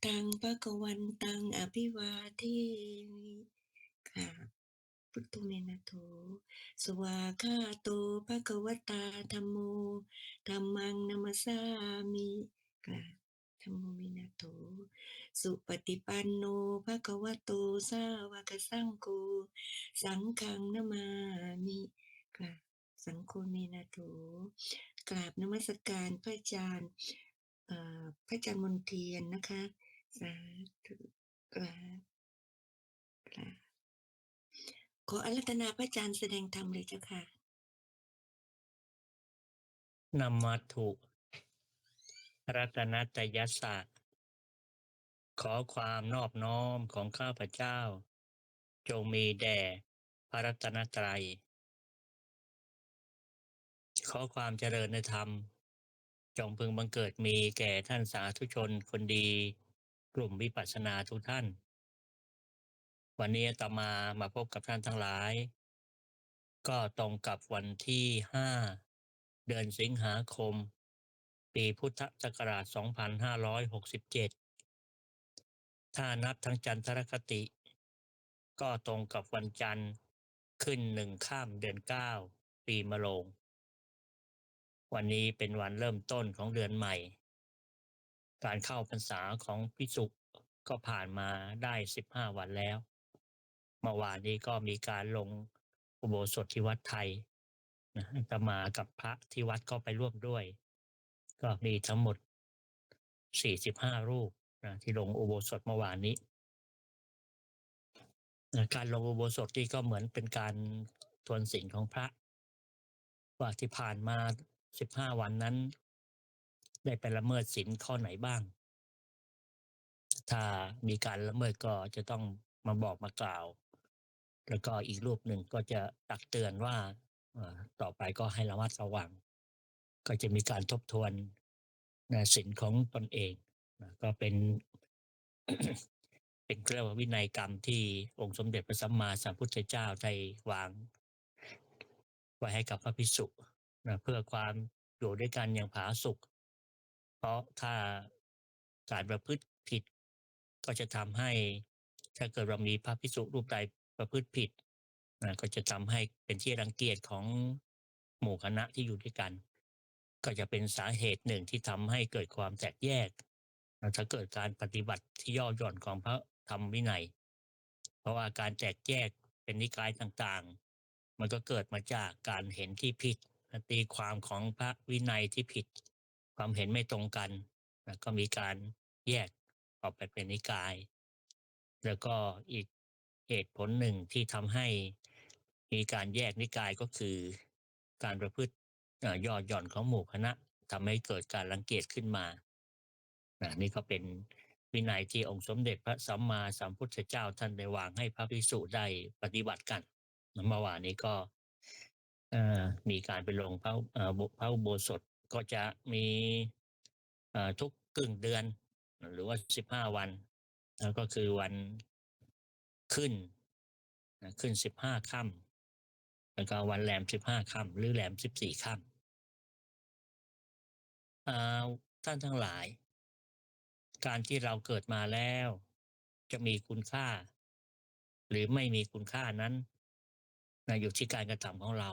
ตังภะคะวันตังอภิวาเทมิค่ะพุทโธเมนะโถสวากขาโตภะคะวตาธัมโมธัมมังนัมมสสามิค่ะธัมโมเมนะโถสุปฏิปันโนภะคะวะโตสาวกสังโฆสังฆังนามามิค่ะสังโฆเมนะโถกราบนมัสการพระอาจารย์พระอาจารย์มนเทียนนะคะสาธุกราบกราบขออาราธนาพระอาจารย์แสดงธรรมเลยเจ้าค่ะนัมมัตถุรัตนัตยัสสะขอความนอบน้อมของข้าพเจ้าจงมีแด่พระรัตนตรัยขอความเจริญในธรรมจงพึงบังเกิดมีแก่ท่านสาธุชนคนดีกลุ่มวิปัสสนาทุกท่านวันนี้อาตมาพบกับท่านทั้งหลายก็ตรงกับวันที่5เดือนสิงหาคมปีพุทธศักราช2567ถ้านับทั้งจันทรคติก็ตรงกับวันจันทร์ขึ้น1ค่ำเดือน9ปีมะโรงวันนี้เป็นวันเริ่มต้นของเดือนใหม่การเข้าพรรษาของภิกษุก็ผ่านมาได้15วันแล้วเมื่อวานนี้ก็มีการลงอุโบสถที่วัดไทยนะอาตมากับพระที่วัดก็ไปร่วมด้วยก็มีทั้งหมด45รูปนะที่ลงอุโบสถเมื่อวานนี้การลงอุโบสถนี่ก็เหมือนเป็นการทวนศีลของพระว่าที่ผ่านมา15วันนั้นได้ไปละเมิดศีลข้อไหนบ้างถ้ามีการละเมิดก็จะต้องมาบอกมากล่าวแล้วก็อีกรูปหนึ่งก็จะตักเตือนว่าต่อไปก็ให้ระมัดระวังก็จะมีการทบทวนศีลของตนเองก็เป็น เป็นเรียกว่าวินัยกรรมที่องค์สมเด็จพระสัมมาสัมพุทธเจ้าได้วางไว้ให้กับพระภิกษุเพื่อความอยู่ด้วยกันอย่างผาสุกเพราะถ้าการประพฤติผิดก็จะทำให้ถ้าเกิดเรามีพระภิกษุรูปใดประพฤติผิดก็จะทำให้เป็นที่รังเกียจของหมู่คณะที่อยู่ด้วยกันก็จะเป็นสาเหตุหนึ่งที่ทำให้เกิดความแตกแยกถ้าเกิดการปฏิบัติที่ย่อหย่อนของพระธรรมวินัยเพราะว่าการแตกแยกเป็นนิกายต่างๆมันก็เกิดมาจากการเห็นที่ผิดตีความของพระวินัยที่ผิดความเห็นไม่ตรงกันก็มีการแยกออกไปเป็นนิกายแล้วก็อีกเหตุผลหนึ่งที่ทำให้มีการแยกนิกายก็คือการประพฤติย่อหย่อนของหมู่คณะทำให้เกิดการรังเกียจขึ้นมานี่ก็เป็นวินัยที่องค์สมเด็จพระสัมมาสัมพุทธเจ้าท่านได้วางให้พระภิกษุได้ปฏิบัติกันเมื่อวานนี้ก็มีการไปลงพระอุโบสถก็จะมีทุกครึ่งเดือนหรือว่า15วันแล้วก็คือวันขึ้น15ค่ำแล้วก็วันแรม15ค่ำหรือแรม14ค่ำท่านทั้งหลายการที่เราเกิดมาแล้วจะมีคุณค่าหรือไม่มีคุณค่านั้นอยู่ที่การกระทำของเรา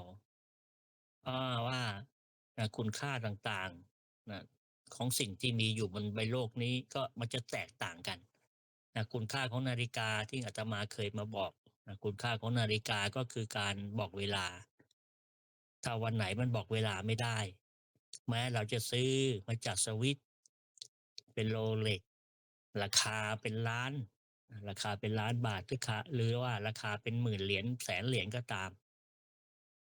เพราะว่าคุณค่าต่างๆของสิ่งที่มีอยู่บนใบโลกนี้ก็มันจะแตกต่างกันคุณค่าของนาฬิกาที่อาตมาเคยมาบอกคุณค่าของนาฬิกาก็คือการบอกเวลาถ้าวันไหนมันบอกเวลาไม่ได้แม้เราจะซื้อมาจากสวิตเป็นโรเล็กราคาเป็นล้านราคาเป็นล้านบาทหรือว่าราคาเป็นหมื่นเหรียญแสนเหรียญก็ตาม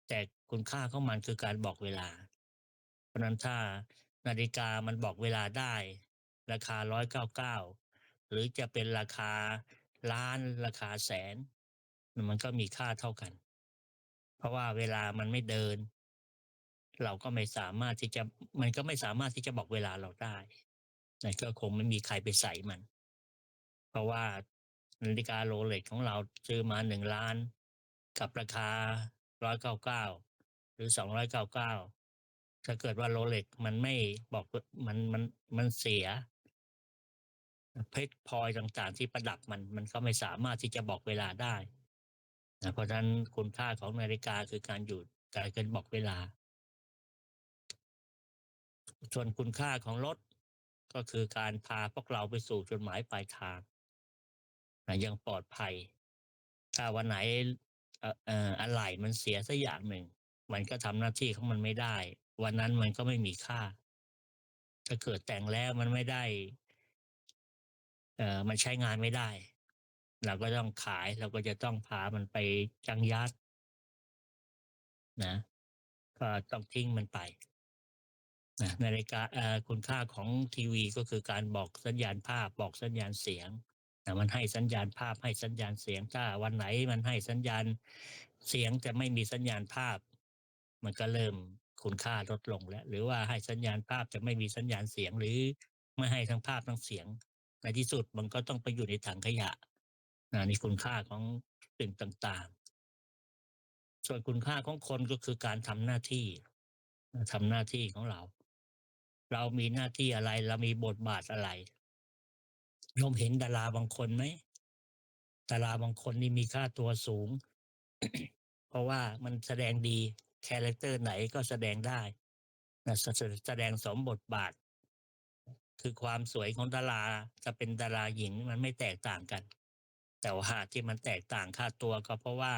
แต่คุณค่าของมันคือการบอกเวลาเพราะนั้นถ้านาฬิกามันบอกเวลาได้ราคา199หรือจะเป็นราคาล้านราคาแสนมันก็มีค่าเท่ากันเพราะว่าเวลามันไม่เดินเราก็ไม่สามารถที่จะมันก็ไม่สามารถที่จะบอกเวลาเราได้ก็คงไม่มีใครไปใส่มันเพราะว่านาฬิกา Rolex ของเราซื้อมา1,000,000กับราคา199หรือ299ถ้าเกิดว่า Rolex มันไม่บอกมันเสีย เพชรพลอยต่างๆที่ประดับมันก็ไม่สามารถที่จะบอกเวลาได้เพราะฉะนั้นคุณค่าของนาฬิกาคือการอยู่การบอกเวลาส่วนคุณค่าของรถก็คือการพาพวกเราไปสู่จุดหมายปลายทางอย่างปลอดภัยถ้าวันไหนอะไหล่มันเสียสักอย่างหนึ่งมันก็ทำหน้าที่ของมันไม่ได้วันนั้นมันก็ไม่มีค่าถ้าเกิดแต่งแล้วมันไม่ได้มันใช้งานไม่ได้เราก็ต้องขายเราก็จะต้องพามันไปจังยัดนะก็ต้องทิ้งมันไปนาฬิกาคุณค่าของทีวีก็คือการบอกสัญญาณภาพบอกสัญญาณเสียงมันให้สัญญาณภาพให้สัญญาณเสียงถ้าวันไหนมันให้สัญญาณเสียงแต่ไม่มีสัญญาณภาพมันก็เริ่มคุณค่าลดลงแล้วหรือว่าให้สัญญาณภาพแต่ไม่มีสัญญาณเสียงหรือไม่ให้ทั้งภาพทั้งเสียงในที่สุดมันก็ต้องไปอยู่ในถังขยะนี่คุณค่าของสิ่งต่างๆส่วนคุณค่าของคนก็คือการทำหน้าที่ทำหน้าที่ของเราเรามีหน้าที่อะไรเรามีบทบาทอะไรโยมเห็นดาราบางคนไหมดาราบางคนนี่มีค่าตัวสูงเพราะว่ามันแสดงดีคาแรคเตอร์ไหนก็แสดงได้แสดงสมบทบาทคือความสวยของดาราจะเป็นดาราหญิงมันไม่แตกต่างกันแต่ว่าที่มันแตกต่างค่าตัวก็เพราะว่า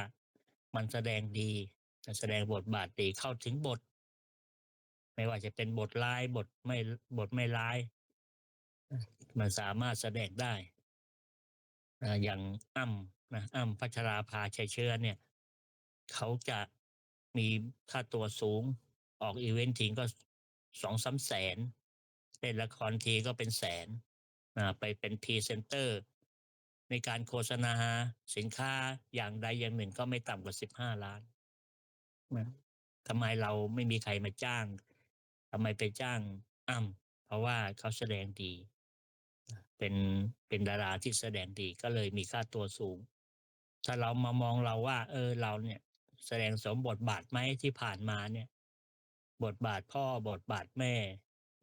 มันแสดงดีแสดงบทบาทดีเข้าถึงบทไม่ว่าจะเป็นบทร้ายบทไม่ร้ายมันสามารถแสดงได้อย่างอ้ำพัชราภาชัยเชื้อเนี่ยเขาจะมีค่าตัวสูงออกอีเวนต์ทีก็2-3แสนเล่นละครทีก็เป็นแสนไปเป็นพรีเซนเตอร์ในการโฆษณาสินค้าอย่างใดอย่างหนึ่งก็ไม่ต่ำกว่า15 ล้านนะทำไมเราไม่มีใครมาจ้างทำไมไปจ้างอ้ำเพราะว่าเขาแสดงดีเป็นเป็นดาราที่แสดงดีก็เลยมีค่าตัวสูงถ้าเรามามองเราว่าเราเนี่ยแสดงสมบทบาทไหมที่ผ่านมาเนี่ยบทบาทพ่อบทบาทแม่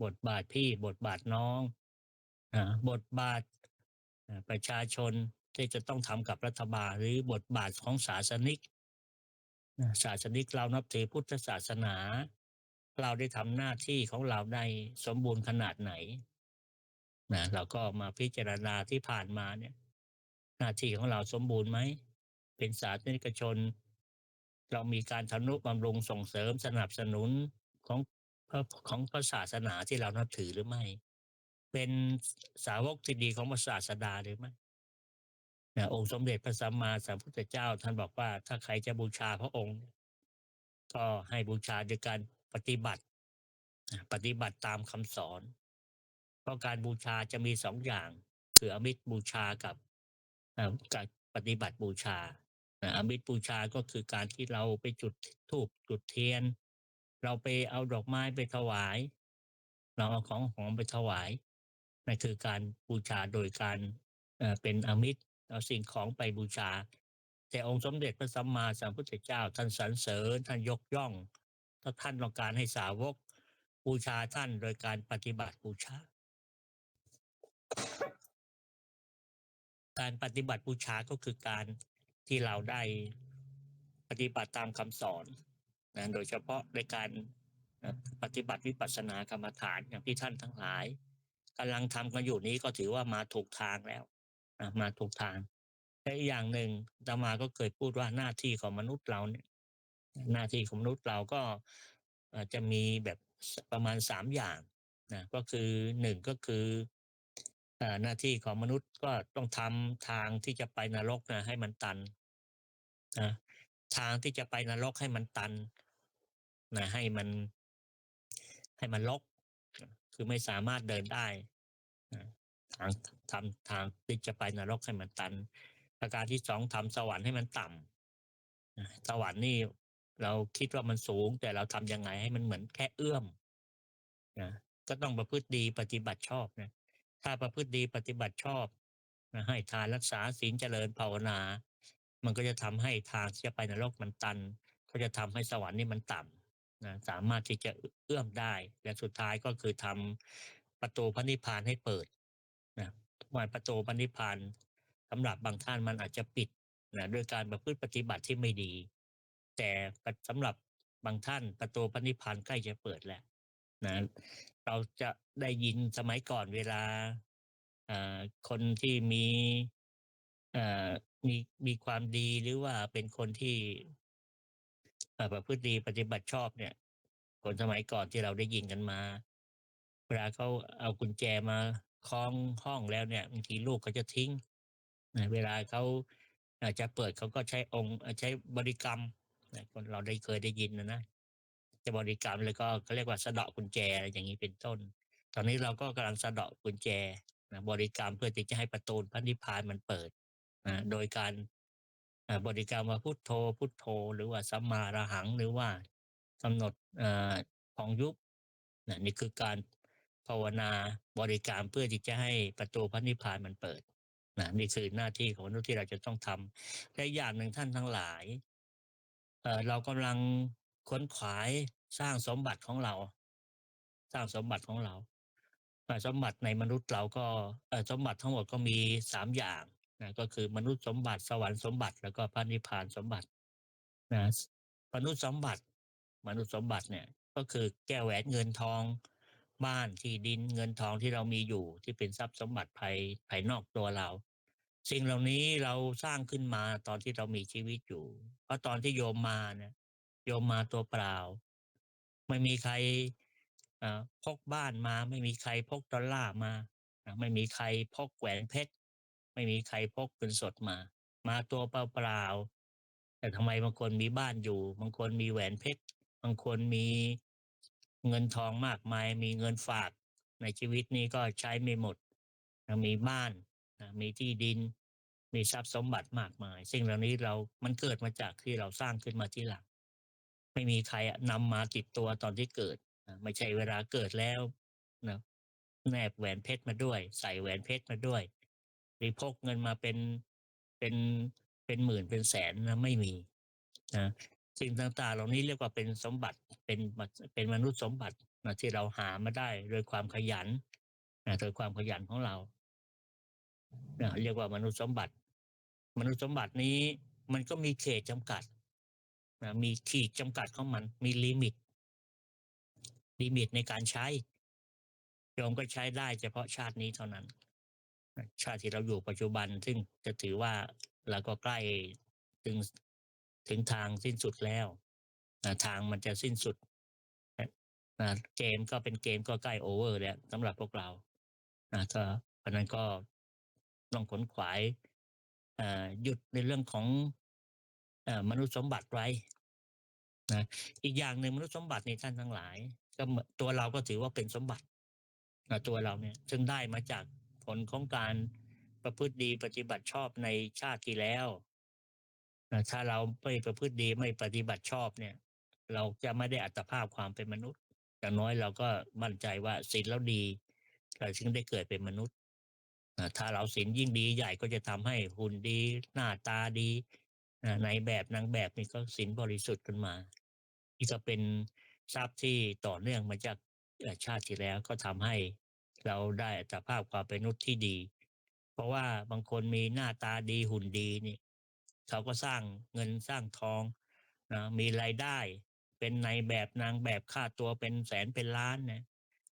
บทบาทพี่บทบาทน้องบทบาทประชาชนที่จะต้องทำกับรัฐบาลหรือบทบาทของศาสนิกศาสนิกเรานับถือพุทธศาสนาเราได้ทำหน้าที่ของเราได้สมบูรณ์ขนาดไหนเราก็มาพิจารณาที่ผ่านมาเนี่ยหน้าที่ของเราสมบูรณ์ไหมเป็นศาสนิกชนเรามีการทำนุบำรุงส่งเสริมสนับสนุนของพระของพระศาสนาที่เรานับถือหรือไม่เป็นสาวกที่ดีของพระศาสดาหรือไม่องค์สมเด็จพระสัมมาสัมพุทธเจ้าท่านบอกว่าถ้าใครจะบูชาพระองค์ก็ให้บูชาด้วยการปฏิบัติปฏิบัติตามคำสอน เพราะการบูชาจะมี2อย่างคืออมิตรบูชากับปฏิบัติบูชาอมิตรบูชาก็คือการที่เราไปจุดธูปจุดเทียนเราไปเอาดอกไม้ไปถวายเราเอาของหอมไปถวายนั่นคือการบูชาโดยการเป็นอมิตรเอาสิ่งของไปบูชาแต่องค์สมเด็จพระสัมมาสัมพุทธเจ้าท่านสรรเสริญท่านยกย่องถ้าท่านต้องการให้สาวกบูชาท่านโดยการปฏิบัติบูชา การปฏิบัติบูชาก็คือการที่เราได้ปฏิบัติตามคำสอนโดยเฉพาะในการปฏิบัติวิปัสสนากรรมฐานอย่างที่ท่านทั้งหลายกำลังทำกันอยู่นี้ก็ถือว่ามาถูกทางแล้วมาถูกทางและอีกอย่างหนึ่งอาตมาก็เคยพูดว่าหน้าที่ของมนุษย์เราเนี่ยหน้าที่ของมนุษย์เราก็จะมีแบบประมาณ3อย่างก็คือ1ก็คือหน้าที่ของมนุษย์ก็ต้องทำทางที่จะไปนรกให้มันตันนะทางที่จะไปนรกให้มันตันให้มันรกคือไม่สามารถเดินได้นะทางทางที่จะไปนรกให้มันตันประการที่2ทำสวรรค์ให้มันต่ำสวรรค์นี่เราคิดว่ามันสูงแต่เราทำยังไงให้มันเหมือนแค่เอื้อมนะก็ต้องประพฤติดีปฏิบัติชอบนะถ้าประพฤติดีปฏิบัติชอบให้ทานรักษาศีลเจริญภาวนามันก็จะทำให้ทางที่จะไปนรกมันตันก็จะทำให้สวรรค์นี่มันต่ำสามารถที่จะเอื้อมได้และสุดท้ายก็คือทำประตูพระนิพพานให้เปิดนะ ว่าประตูพระนิพพานสำหรับบางท่านมันอาจจะปิดด้วยการประพฤติปฏิบัติที่ไม่ดีแต่สำหรับบางท่านประตูพระนิพพานใกล้จะเปิดแล้วนะเราจะได้ยินสมัยก่อนเวลาคนที่เอ่อมีมีความดีหรือว่าเป็นคนที่ประพฤติดีปฏิบัติชอบเนี่ยคนสมัยก่อนที่เราได้ยินกันมาเวลาเขาเอากุญแจมาคล้องห้องแล้วเนี่ยบางทีลูกเขาจะทิ้งเวลาเขาจะเปิดเขาก็ใช้องค์ใช้บริกรรมคนเราได้เคยได้ยินนะจะบริกรรมแล้วก็เขาเรียกว่าสะเดาะกุญแจอะไรอย่างนี้เป็นต้นตอนนี้เราก็กำลังสะเดาะกุญแจบริกรรมเพื่อที่จะให้ประตูพระนิพพานมันเปิดโดยการบริกรรมว่าพุทโธพุทโธหรือว่าสัมมาอรหังหรือว่ากำหนดพองยุบนี่คือการภาวนาบริกรรมเพื่อที่จะให้ประตูพระนิพพานมันเปิดนี่คือหน้าที่ของมนุษย์ที่เราจะต้องทำและอย่างหนึ่งท่านทั้งหลายเรากำลังค้นขวายสร้างสมบัติของเราสร้างสมบัติของเราสมบัติในมนุษย์เราก็สมบัติทั้งหมดก็มี3อย่างก็คือมนุษย์สมบัติสวรรค์สมบัติแล้วก็พระนิพพานสมบัตินะมนุษย์สมบัติมนุษย์สมบัติเนี่ยก็คือแก้วแหวนเงินทองบ้านที่ดินเงินทองที่เรามีอยู่ที่เป็นทรัพย์สมบัติภายนอกตัวเราสิ่งเหล่านี้เราสร้างขึ้นมาตอนที่เรามีชีวิตอยู่เพราะตอนที่โยมมาเนี่ยโยมมาตัวเปล่าไม่มีใครพกบ้านมาไม่มีใครพกดอลลาร์มาไม่มีใครพกแหวนเพชรไม่มีใครพกเงินสดมาตัวเปล่าๆแต่ทำไมบางคนมีบ้านอยู่บางคนมีแหวนเพชรบางคนมีเงินทองมากมายมีเงินฝากในชีวิตนี้ก็ใช้ไม่หมดมีบ้านมีที่ดินมีทรัพย์สมบัติมากมายสิ่งเหล่านี้มันเกิดมาจากที่เราสร้างขึ้นมาทีหลังไม่มีใครนำมาติดตัวตอนที่เกิดไม่ใช่เวลาเกิดแล้วนะแนบแหวนเพชรมาด้วยใส่แหวนเพชรมาด้วยหรือพกเงินมาเป็นเป็นหมื่นเป็นแสนนะไม่มีนะสิ่งต่างๆเหล่านี้เรียกว่าเป็นสมบัติเป็นมนุษย์สมบัติที่เราหามาได้โดยความขยันโดยความขยันของเราเรียกว่ามนุษย์สมบัติมนุษย์สมบัตินี้มันก็มีเขตจำกัดมีขีดจำกัดของมันมีลิมิตในการใช้โยมก็ใช้ได้เฉพาะชาตินี้เท่านั้นชาติที่เราอยู่ปัจจุบันซึ่งจะถือว่าเราก็ใกล้ถึงถึงทางสิ้นสุดแล้วทางมันจะสิ้นสุดเกมก็เป็นเกมก็ใกล้โอเวอร์แล้วสำหรับพวกเราก็เพราะนั้นก็ต้องขนขวายหยุดในเรื่องของมนุษย์สมบัติไว้นะอีกอย่างหนึ่งมนุษย์สมบัติในท่านทั้งหลายก็ตัวเราก็ถือว่าเป็นสมบัติตัวเราเนี่ยซึ่งได้มาจากผลของการประพฤติดีปฏิบัติชอบในชาติที่แล้วถ้าเราไม่ประพฤติดีไม่ปฏิบัติชอบเนี่ยเราจะไม่ได้อัตภาพความเป็นมนุษย์อย่างน้อยเราก็มั่นใจว่าศีลเราดีเราถึงได้เกิดเป็นมนุษย์ถ้าเราศีลยิ่งดีใหญ่ก็จะทำให้หุ่นดีหน้าตาดีในแบบนางแบบนี่ก็ศีลบริสุทธิ์ขึ้นมานี่ก็เป็นทรัพย์ที่ต่อเนื่องมาจากชาติที่แล้วก็ทำให้เราได้อัตภาพความเป็นมนุษย์ที่ดีเพราะว่าบางคนมีหน้าตาดีหุ่นดีนี่เขาก็สร้างเงินสร้างทองมีรายได้เป็นในแบบนางแบบค่าตัวเป็นแสนเป็นล้านนะ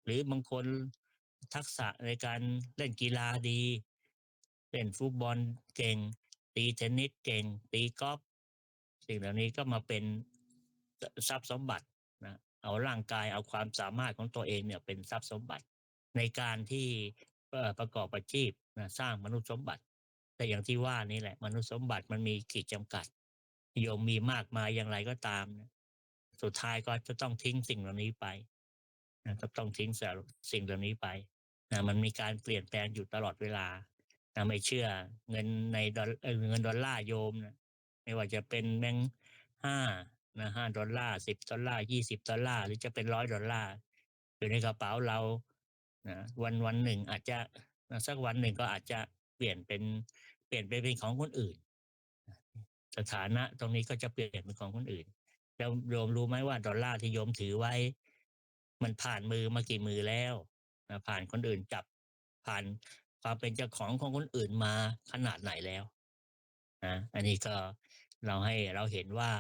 หรือบางคนทักษะในการเล่นกีฬาดีเล่นฟุตบอลเก่งตีเทนนิสเก่งตีกอล์ฟสิ่งเหล่านี้ก็มาเป็นทรัพย์สมบัติเอาร่างกายเอาความสามารถของตัวเองเนี่ยเป็นทรัพย์สมบัติในการที่ประกอบอาชีพสร้างมนุษย์สมบัติแต่อย่างที่ว่านี่แหละมนุษย์สมบัติมันมีขีดจำกัดโยมมีมากมายอย่างไรก็ตามสุดท้ายก็จะต้องทิ้งสิ่งเหล่านี้ไปก็ต้องทิ้งสิ่งเหล่านี้ไปมันมีการเปลี่ยนแปลงอยู่ตลอดเวลาไม่เชื่อเงินในเงินดอลลาร์โยมไม่ว่าจะเป็นแบงค์5$5 $10 $20หรือจะเป็น$100อยู่ในกระเป๋าเราวันหนึ่งอาจจะสักวันหนึ่งก็อาจจะเปลี่ยนไปเป็นของคนอื่นสถานะตรงนี้ก็จะเปลี่ยนเป็นของคนอื่นแล้วโยมรู้ไหมว่าดอลลาร์ที่โยมถือไว้มันผ่านมือมากี่มือแล้วผ่านคนอื่นจับผ่านค ความเป็นเจ้าของของคนอื่นมาขนาดไหนแล้วนะอันนี้ก็เราให้เราเห็นว่า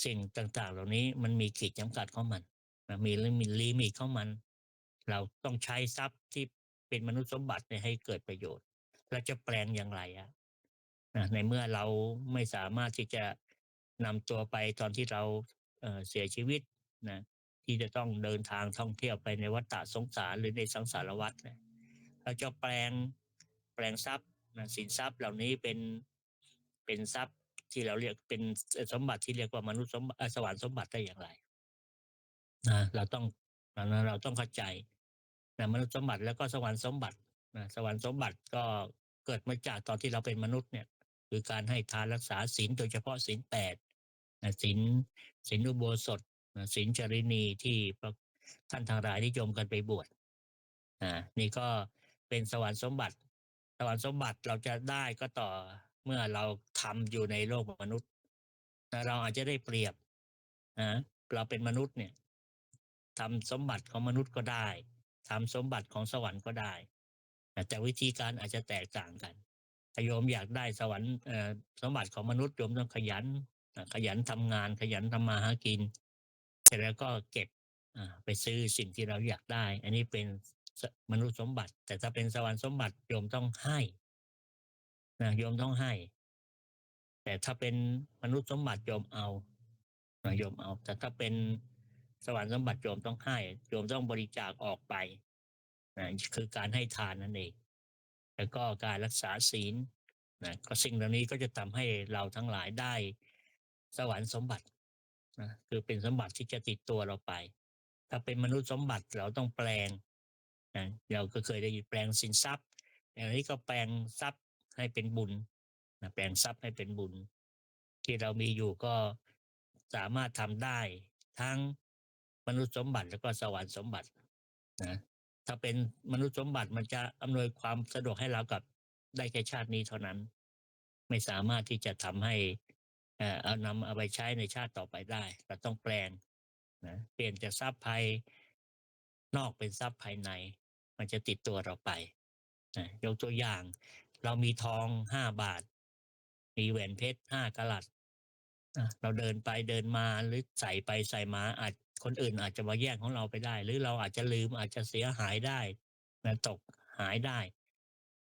สิ่งต่างๆเหล่านี้มันมีขีดจำกัดของมันมีลิมิตของมันเราต้องใช้ทรัพย์ที่เป็นมนุษย์สมบัติเนี่ยให้เกิดประโยชน์เราจะแปลงอย่างไรอะในเมื่อเราไม่สามารถที่จะนำตัวไปตอนที่เราเสียชีวิตนะที่จะต้องเดินทางท่องเที่ยวไปในวัฏฏะสงสารหรือในสังสารวัฏเนี่ยเราจะแปลงทรัพย์สินทรัพย์เหล่านี้เป็นทรัพย์ที่เราเรียกเป็นสมบัติที่เรียกว่ามนุษย์สมบัติสวรรค์สมบัติได้อย่างไรนะเราต้องเข้าใจมนุษย์สมบัติแล้วก็สวรรค์สมบัติสวรรค์สมบัติก็เกิดมาจากตอนที่เราเป็นมนุษย์เนี่ยคือการให้ทานรักษาศีลโดยเฉพาะศีลแปดศีลอุโบสถศีลจารินีที่ท่านทั้งหลายนิยมกันไปบวชนี่ก็เป็นสวรรค์สมบัติสวรรค์สมบัติเราจะได้ก็ต่อเมื่อเราทำอยู่ในโลกมนุษย์เราอาจจะได้เปรียบนะเราเป็นมนุษย์เนี่ยทำสมบัติของมนุษย์ก็ได้ทำสมบัติของสวรรค์ก็ได้แต่วิธีการอาจจะแตกต่างกันถ้าโยมอยากได้สวรรค์สมบัติของมนุษย์โยมต้องขยันทำงานขยันทำมาหากินเสร็จแล้วก็เก็บไปซื้อสิ่งที่เราอยากได้อันนี้เป็นมนุษย์สมบัติแต่ถ้าเป็นสวรรค์สมบัติโยมต้องให้โยมต้องให้แต่ถ้าเป็นมนุษย์สมบัติโยมเอาโยมเอาแต่ถ้าเป็นสวรรค์สมบัติโยมต้องให้โยมต้องบริจาคออกไปคือการให้ทานนั่นเองแล้วก็การรักษาศีลก็สิ่งเหล่านี้ก็จะทำให้เราทั้งหลายได้สวรรค์สมบัติคือเป็นสมบัติที่จะติดตัวเราไปถ้าเป็นมนุษย์สมบัติเราต้องแปลงเราก็เคยได้ยินแปลงสินทรัพย์อย่างนี้ก็แปลงทรัพย์ให้เป็นบุญแปลงทรัพย์ให้เป็นบุญที่เรามีอยู่ก็สามารถทำได้ทั้งมนุษย์สมบัติแล้วก็สวรรค์สมบัตินะถ้าเป็นมนุษย์สมบัติมันจะอำนวยความสะดวกให้เรากับได้แค่ชาตินี้เท่านั้นไม่สามารถที่จะทำให้เอาไปใช้ในชาติต่อไปได้เราต้องแปลงเปลี่ยนจากทรัพย์ภายนอกเป็นทรัพย์ภายในมันจะติดตัวเราไปยกตัวอย่างเรามีทอง5 บาทมีแหวนเพชร5 กะรัตเราเดินไปเดินมาหรือใส่ไปใส่มาคนอื่นอาจจะมาแย่งของเราไปได้หรือเราอาจจะลืมอาจจะเสียหายได้ตกหายได้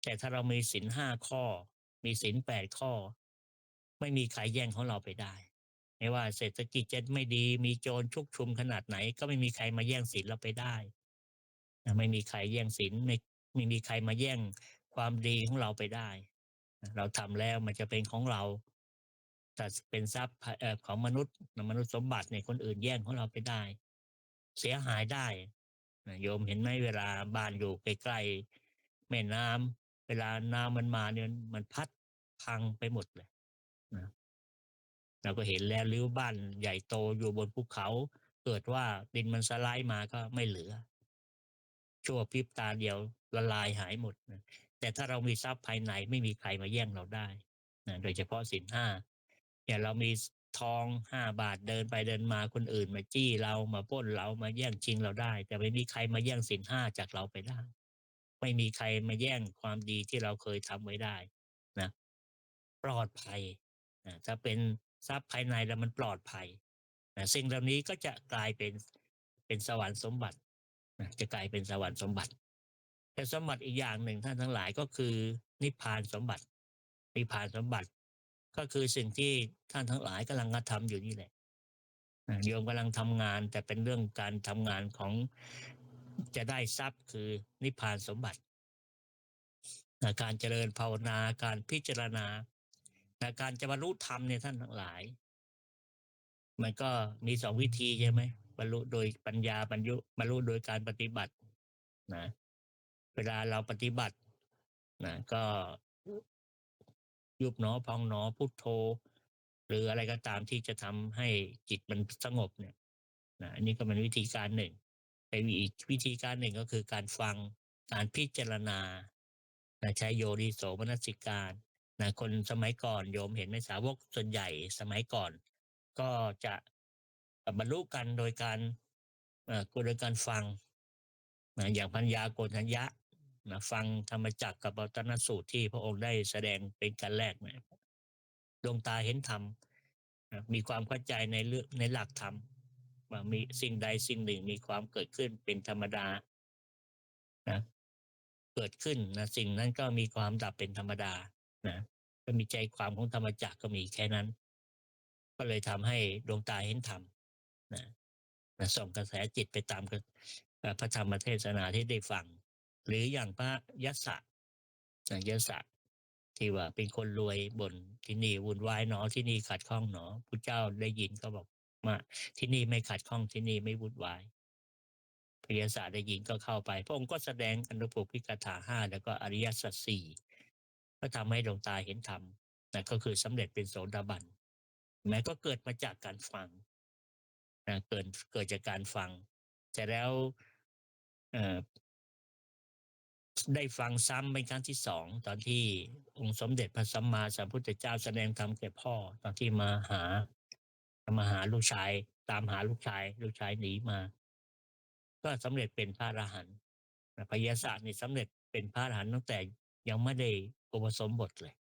แต่ถ้าเรามีศีล5 ข้อมีศีล8 ข้อไม่มีใครแย่งของเราไปได้ไม่ว่าเศรษฐกิจจะไม่ดีมีโจรชุกชุมขนาดไหนก็ไม่มีใครมาแย่งศีลเราไปได้ไม่มีใครแย่งศีลไม่มีใครมาแย่งความดีของเราไปได้เราทำแล้วมันจะเป็นของเราแต่เป็นทรัพย์ของมนุษย์สมบัติเนี่ยคนอื่นแย่งของเราไปได้เสียหายได้โยมเห็นไหมเวลาบ้านอยู่ใกล้ๆแม่น้ำเวลาน้ำมันมาเนี่ยมันพัดพังไปหมดเลยนะเราก็เห็นแล้วหรือบ้านใหญ่โตอยู่บนภูเขาเกิดว่าดินมันสไลด์มาก็ไม่เหลือชั่วพริบตาเดียวละลายหายหมดนะแต่ถ้าเรามีทรัพย์ภายในไม่มีใครมาแย่งเราได้โดยเฉพาะศีลห้าเนี่ยเรามีทอง5 บาทเดินไปเดินมาคนอื่นมาจี้เรามาปล้นเรามาแย่งชิงเราได้แต่ไม่มีใครมาแย่งศีลห้าจากเราไปได้ไม่มีใครมาแย่งความดีที่เราเคยทำไว้ได้นะปลอดภัยถ้าเป็นทรัพย์ภายในแล้วมันปลอดภัยสิ่งเหล่านี้ก็จะกลายเป็นสวรรค์สมบัติจะกลายเป็นสวรรค์สมบัติแต่สมบัติอีกอย่างหนึ่งท่านทั้งหลายก็คือนิพพานสมบัตินิพพานสมบัติก็คือสิ่งที่ท่านทั้งหลายกำลังกระทำอยู่นี่แหละโยมกำลังทำงานแต่เป็นเรื่องการทำงานของจะได้ทรัพย์คือนิพพานสมบัติการเจริญภาวนาการพิจารณาการจะบรรลุธรรมเนี่ยท่านทั้งหลายมันก็มี2 วิธีใช่ไหมบรรลุโดยปัญญาบรรลุโดยการปฏิบัตินะเวลาเราปฏิบัติก็ยุบหนอพองหนอพุทโธหรืออะไรก็ตามที่จะทำให้จิตมันสงบเนี่ยอันนี้ก็เป็นวิธีการหนึ่งแต่อีกวิธีการหนึ่งก็คือการฟังการพิจารณาใช้โยนิโสมนสิการคนสมัยก่อนโยมเห็นไหมสาวกส่วนใหญ่สมัยก่อนก็จะบรรลุกันโดยการฟังอย่างปัญญาโกณทัญญะ นะฟังธรรมจักรกับปวัตตนสูตรที่พระองค์ได้แสดงเป็นการแรกเนี่ยดวงตาเห็นธรรมนะมีความเข้าใจในเรื่องในหลักธรรมว่ามีสิ่งใดสิ่งหนึ่งมีความเกิดขึ้นเป็นธรรมดานะเกิดขึ้นนะสิ่งนั้นก็มีความดับเป็นธรรมดานะก็มีใจความของธรรมจักรก็มีแค่นั้นก็เลยทำให้ดวงตาเห็นธรรมนะส่งกระแสจิตไปตามพระธรรมเทศนาที่ได้ฟังหรืออย่างพระยศยศที่ว่าเป็นคนรวยบ่นที่นี่วุ่นวายหนอที่นี่ขัดข้องหนอพุทธเจ้าได้ยินก็บอกว่าที่นี่ไม่ขัดข้องที่นี่ไม่วุ่นวายพระยศได้ยินก็เข้าไปพระองค์ก็แสดงอนุปปิกถาห้าแล้วก็อริยสัจสี่ก็ทำให้ดวงตาเห็นธรรมนะก็คือสำเร็จเป็นโสดาบันแม้ก็เกิดมาจากการฟังนะเกิดจากการฟังแต่แล้วเอ่อได้ฟังซ้ำเป็นครั้งที่สองตอนที่องค์สมเด็จพระสัมมาสัมพุทธเจ้าแสดงธรรมแก่พ่อตอนที่มาหาลูกชายตามหาลูกชายหนีมาก็สำเร็จเป็นพระอรหันต์พระยาศาสตร์นี่สำเร็จเป็นพระอรหันต์ตั้งแต่ยังไม่ได้อุปสมบทเลย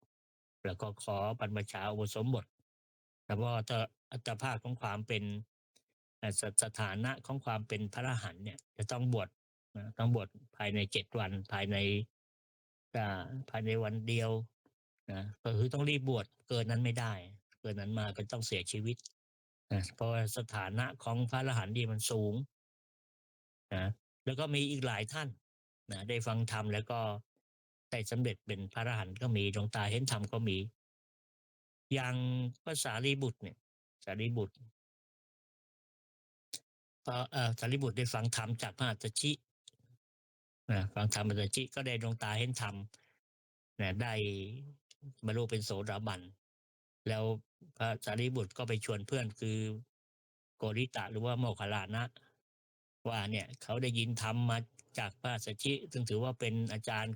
แล้วก็ขอบรรพชาอุปสมบทแต่ว่าอัตภาพของความเป็นสถานะของความเป็นพระอรหันต์เนี่ยจะต้องบวชนะต้องบวชภายใน7 วันภายในวันเดียวนะก็คือต้องรีบบวชเกินนั้นไม่ได้เกินนั้นมาก็ต้องเสียชีวิตนะเพราะว่าสถานะของพระอรหันต์นี่มันสูงนะแล้วก็มีอีกหลายท่านนะได้ฟังธรรมแล้วก็ได้สำเร็จเป็นพระอรหันต์ก็มีดวงตาเห็นธรรมก็มีอย่างภาษารีบุตรเนี่ยสารีบุตรสารีบุตรได้ฟังธรรมจากพระอัตถชิฟังธรรมอัตถชิก็ได้ดวงตาเห็นธรรมนะได้บรรลุเป็นโสดาบันแล้วพระสารีบุตรก็ไปชวนเพื่อนคือโกริตะหรือว่าโมคคัลลานะว่าเนี่ยเขาได้ยินธรรมมาจากพระสัชชิซึ่งถือว่าเป็นอาจารย์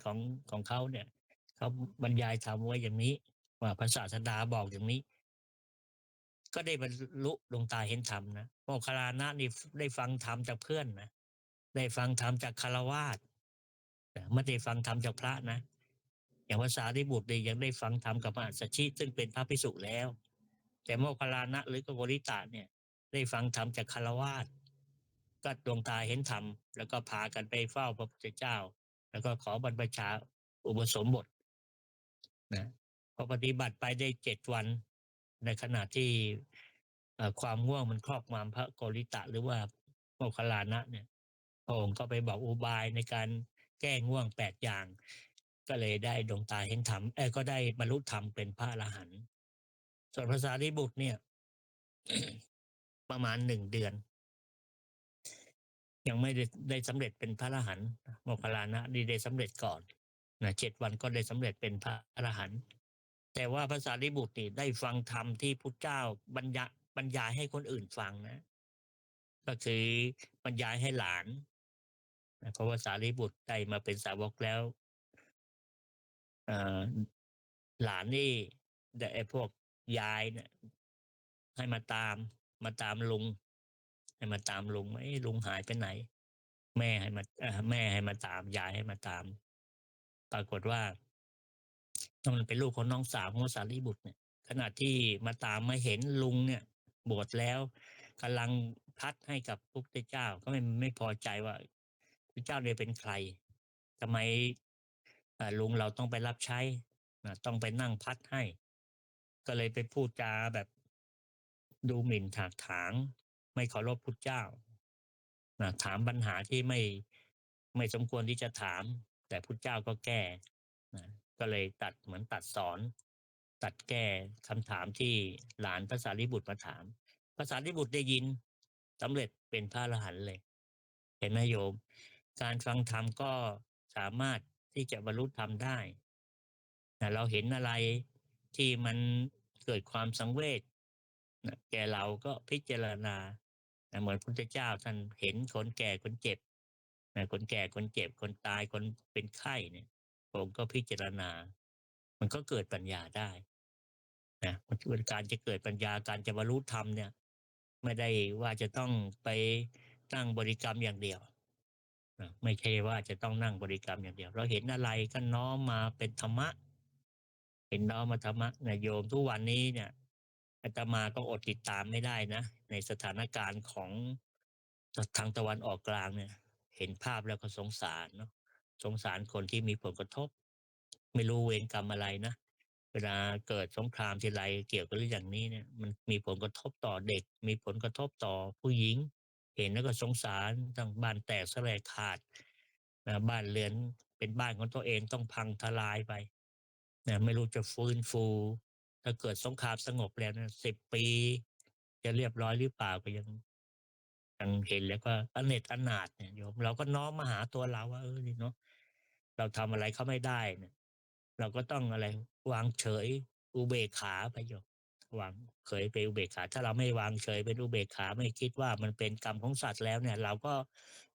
ของเขาเนี่ยเขาบรรยายธรรมไว้อย่างนี้ว่าพระศาสดาบอกอย่างนี้ก็ได้บรรลุดวงตาเห็นธรรมนะโมคคัลลานะนี่ได้ฟังธรรมจากเพื่อนนะได้ฟังธรรมจากคารวาสไม่ได้ฟังธรรมจากพระนะอย่างภาษาที่บุตรยังได้ฟังธรรมกับพระสัชชิซึ่งเป็นพระภิกษุแล้วแต่โมคคัลลานะหรือโกริตะเนี่ยได้ฟังธรรมจากคารวาสก็ดวงตาเห็นธรรมแล้วก็พากันไปเฝ้าพระพุทธเจ้าแล้วก็ขอบรรพชาอุปสมบทนะพอปฏิบัติไปได้7 วันในขณะที่ความง่วงมันครอบงำพระโกริตะหรือว่าโมคคัลลานะเนี่ยพระองค์ก็ไปบอกอุบายในการแก้ง่วง8 อย่างก็เลยได้ดวงตาเห็นธรรมก็ได้บรรลุธรรมเป็นพระอรหันต์ส่วนภาษาริบุตรเนี่ย ประมาณ1 เดือนยังไม่ได้สำเร็จเป็นพระอรหันต์โมคคัลลานะได้สำเร็จก่อนนะ7 วันก็ได้สำเร็จเป็นพระอรหันต์แต่ว่าภาษาริบุตรนี่ได้ฟังธรรมที่พุทธเจ้าบรรยายให้คนอื่นฟังนะก็คือบรรยายให้หลานนะเพราะว่าสารีบุตรได้มาเป็นสาวกแล้วเอ่อหลานนี่ไอ้พวกยายเนี่ยให้มาตามลุงให้มาตามลุงลุงหายไปไหนแม่ให้มาตามยายให้มาตามปรากฏว่ามันเป็นลูกของน้องสาวของสารีบุตรเนี่ยขณะที่มาตามมาเห็นลุงเนี่ยบวชแล้วกำลังพัดให้กับพระพุทธเจ้าก็ไม่พอใจว่าพระเจ้าเนี่ยเป็นใครทำไมลุงเราต้องไปรับใช้ต้องไปนั่งพัดให้ก็เลยไปพูดจาแบบดูหมิ่นถากถางไม่เคารพพุทธเจ้าถามปัญหาที่ไม่สมควรที่จะถามแต่พุทธเจ้าก็แก้นะก็เลยเหมือนตัดสอนตัดแก้คำถามที่หลานพระสารีบุตรมาถามพระสารีบุตรได้ยินสำเร็จเป็นพระอรหันต์เลยเห็นไหมโยมการฟังธรรมก็สามารถที่จะบรรลุธรรมได้เราเห็นอะไรที่มันเกิดความสังเวชแก่เราก็พิจารณาเหมือนพุทธเจ้าท่านเห็นคนแก่คนเจ็บคนแก่คนเจ็บคนตายคนเป็นไข้เนี่ยผมก็พิจารณามันก็เกิดปัญญาได้นะการจะเกิดปัญญาการจะบรรลุธรรมเนี่ยไม่ได้ว่าจะต้องไปตั้งบริกรรมอย่างเดียว ไม่ใช่ว่าจะต้องนั่งบริกรรมอย่างเดียวเราเห็นอะไรก็น้อมมาเป็นธรรมะเห็นน้อมมาธรรมะนะโยมทุกวันนี้เนี่ยอาตมาก็อดติดตามไม่ได้นะในสถานการณ์ของทางตะวันออกกลางเนี่ยเห็นภาพแล้วก็สงสารเนาะสงสารคนที่มีผลกระทบไม่รู้เวรกรรมอะไรนะเวลาเกิดสงครามทีไรเกี่ยวกับเรื่องอย่างนี้เนี่ยมันมีผลกระทบต่อเด็กมีผลกระทบต่อผู้หญิงเห็นแล้วก็สงสารทั้งบ้านแตกสลายขาดนะบ้านเรือนเป็นบ้านของตัวเองต้องพังทลายไปนะไม่รู้จะฟื้นฟูถ้าเกิดสงครามสงบแล้วนะ10 ปีจะเรียบร้อยหรือเปล่าก็ยังเห็นแล้วก็อเนจอนาถเนี่ยโยมเราก็น้อมมาหาตัวเราว่านี่เนาะเราทำอะไรเขาไม่ได้เนี่ยเราก็ต้องอะไรวางเฉยอุเบกขาไปโยมวางเฉยเป็นอุเบกขาถ้าเราไม่วางเฉยเป็นอุเบกขาไม่คิดว่ามันเป็นกรรมของสัตว์แล้วเนี่ยเราก็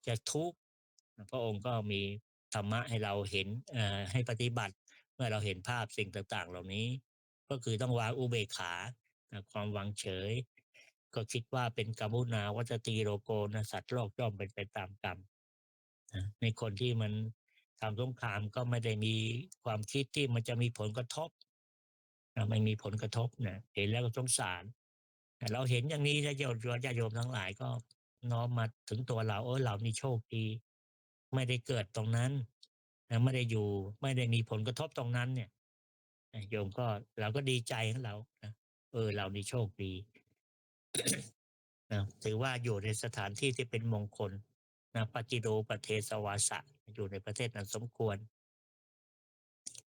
จะทุกข์พระองค์ก็มีธรรมะให้เราเห็นให้ปฏิบัติเมื่อเราเห็นภาพสิ่งต่างๆเหล่านี้ก็คือต้องวางอุเบกขาความวางเฉย ก็คิดว่าเป็นกรรมุนาวัจตีโลโกนะสัตว์โลกย่อมเป็นไปตามกรรมในคนที่มันทำสงครามก็ไม่ได้มีความคิดที่มันจะมีผลกระทบไม่มีผลกระทบนะเห็นแล้วก็สงสารแต่เราเห็นอย่างนี้ญาติโยมทั้งหลายก็น้อมมาถึงตัวเราเรานี่โชคดีไม่ได้เกิดตรงนั้นไม่ได้อยู่ไม่ได้มีผลกระทบตรงนั้นเนี่ยโยมก็เราก็ดีใจของเรานะเรานี่โชคดี นะถือว่าอยู่ในสถานที่ที่เป็นมงคลนะปฏิโดประเทศวาสะอยู่ในประเทศนั้นสมควร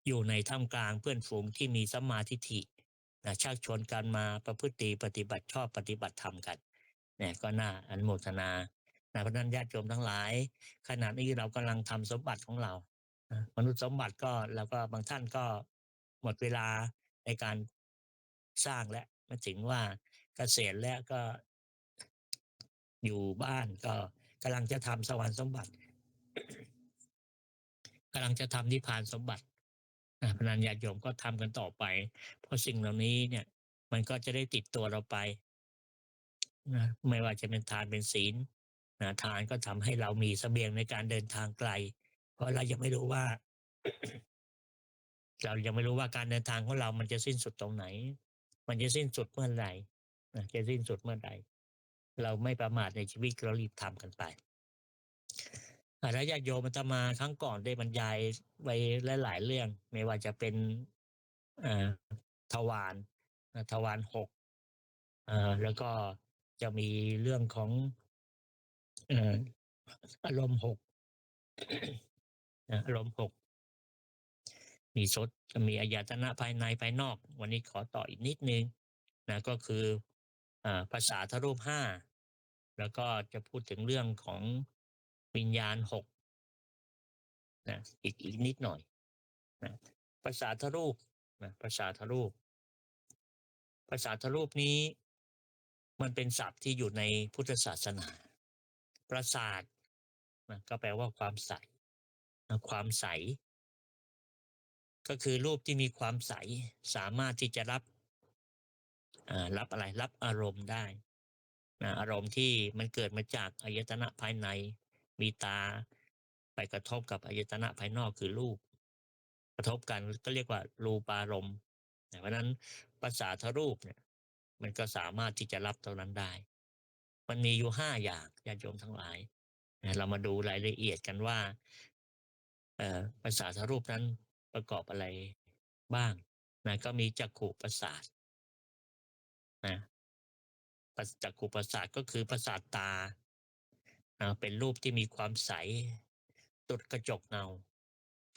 อยู่ในท่ามกลางเพื่อนฝูงที่มีสัมมาทิฏฐินะชักชวนกันมาประพฤติปฏิบัติชอบปฏิบัติธรรมกันเนี่ยก็น่าอนุโมทนานะเพราะนั้นญาติโยมทั้งหลายขณะนี้เรากำลังทำสมบัติของเรานะมนุษย์สมบัติก็แล้วก็บางท่านก็หมดเวลาในการสร้างแล้วมาถึงว่าเกษียณแล้วก็อยู่บ้านก็กำลังจะทำสวรรค์สมบัติกำลังจะทำนิพพานสมบัติพนันญาติโยมก็ทำกันต่อไปเพราะสิ่งเหล่านี้เนี่ยมันก็จะได้ติดตัวเราไปนะไม่ว่าจะเป็นทานเป็นศีลนะทานก็ทำให้เรามีเสบียงในการเดินทางไกลเพราะเรายังไม่รู้ว่าเรายังไม่รู้ว่าการเดินทางของเรามันจะสิ้นสุดตรงไหนมันจะสิ้นสุดเมื่อไหร่จะสิ้นสุดเมื่อใดเราไม่ประมาทในชีวิตเรารีบทำกันไป แล้วญาติโยมอาตมาครั้งก่อนได้บรรยายไว้หลายๆเรื่องไม่ว่าจะเป็นเอ่อทวารทวาร6แล้วก็จะมีเรื่องของเอ่ออารมณ์6อารมณ์6มีสดจะมีอายตนะภายในภายนอกวันนี้ขอต่ออีกนิดนึงนะก็คือภาษาทรูป5แล้วก็จะพูดถึงเรื่องของวิญญาณ6นะอีกนิดหน่อยนะภาษาทรูปนะภาษาทรูป ภาษาทรูปนี้มันเป็นศัพท์ที่อยู่ในพุทธศาสนาประสาทนะก็แปลว่าความใสนะความใสก็คือรูปที่มีความใสสามารถที่จะรับอะไรรับอารมณ์ได้นะอารมณ์ที่มันเกิดมาจากอายตนะภายในมีตาไปกระทบกับอายตนะภายนอกคือรูปกระทบกันก็เรียกว่ารูปารมณ์เพราะนั้นภาษาทรูปเนี่ยมันก็สามารถที่จะรับตรงนั้นได้ มันมีอยู่5 อย่างญาติโยมทั้งหลายเรามาดูรายละเอียดกันว่าภาษาทรูปนั้นประกอบอะไรบ้างนะก็มีจักขุประสาทนะจักขุประสาทก็คือประสาทตาเป็นรูปที่มีความใสตุดกระจกเงา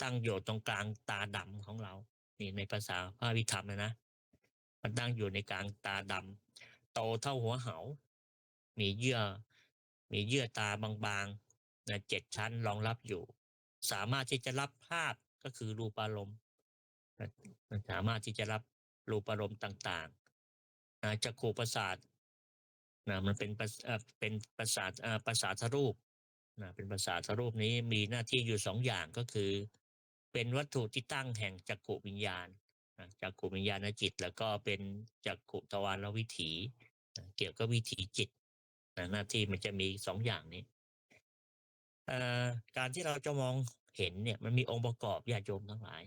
ตั้งอยู่ตรงกลางตาดำของเรานี่ในภาษาพระวิธรรมนะมันตั้งอยู่ในกลางตาดำโตเท่าหัวเหามีเยื่อมีเยื่อตาบางๆนะ7 ชั้นรองรับอยู่สามารถที่จะรับภาพก็คือรูปารมณ์มันสามารถที่จะรับรูปารมณ์ต่างๆจักขุประสาทมันเป็นประสาทรูปเป็นประสาทรูปนี้มีหน้าที่อยู่2 อย่างก็คือเป็นวัตถุที่ตั้งแห่งจักขุวิญญาณจักขุวิญญาณจิตแล้วก็เป็นจักขุทวารวิถีเกี่ยวกับวิถีจิตหน้าที่มันจะมี2 อย่างนี้ เอ่อการที่เราจะมองเห็นเนี่ยมันมีองค์ประกอบญาติโยมทั้งหลาย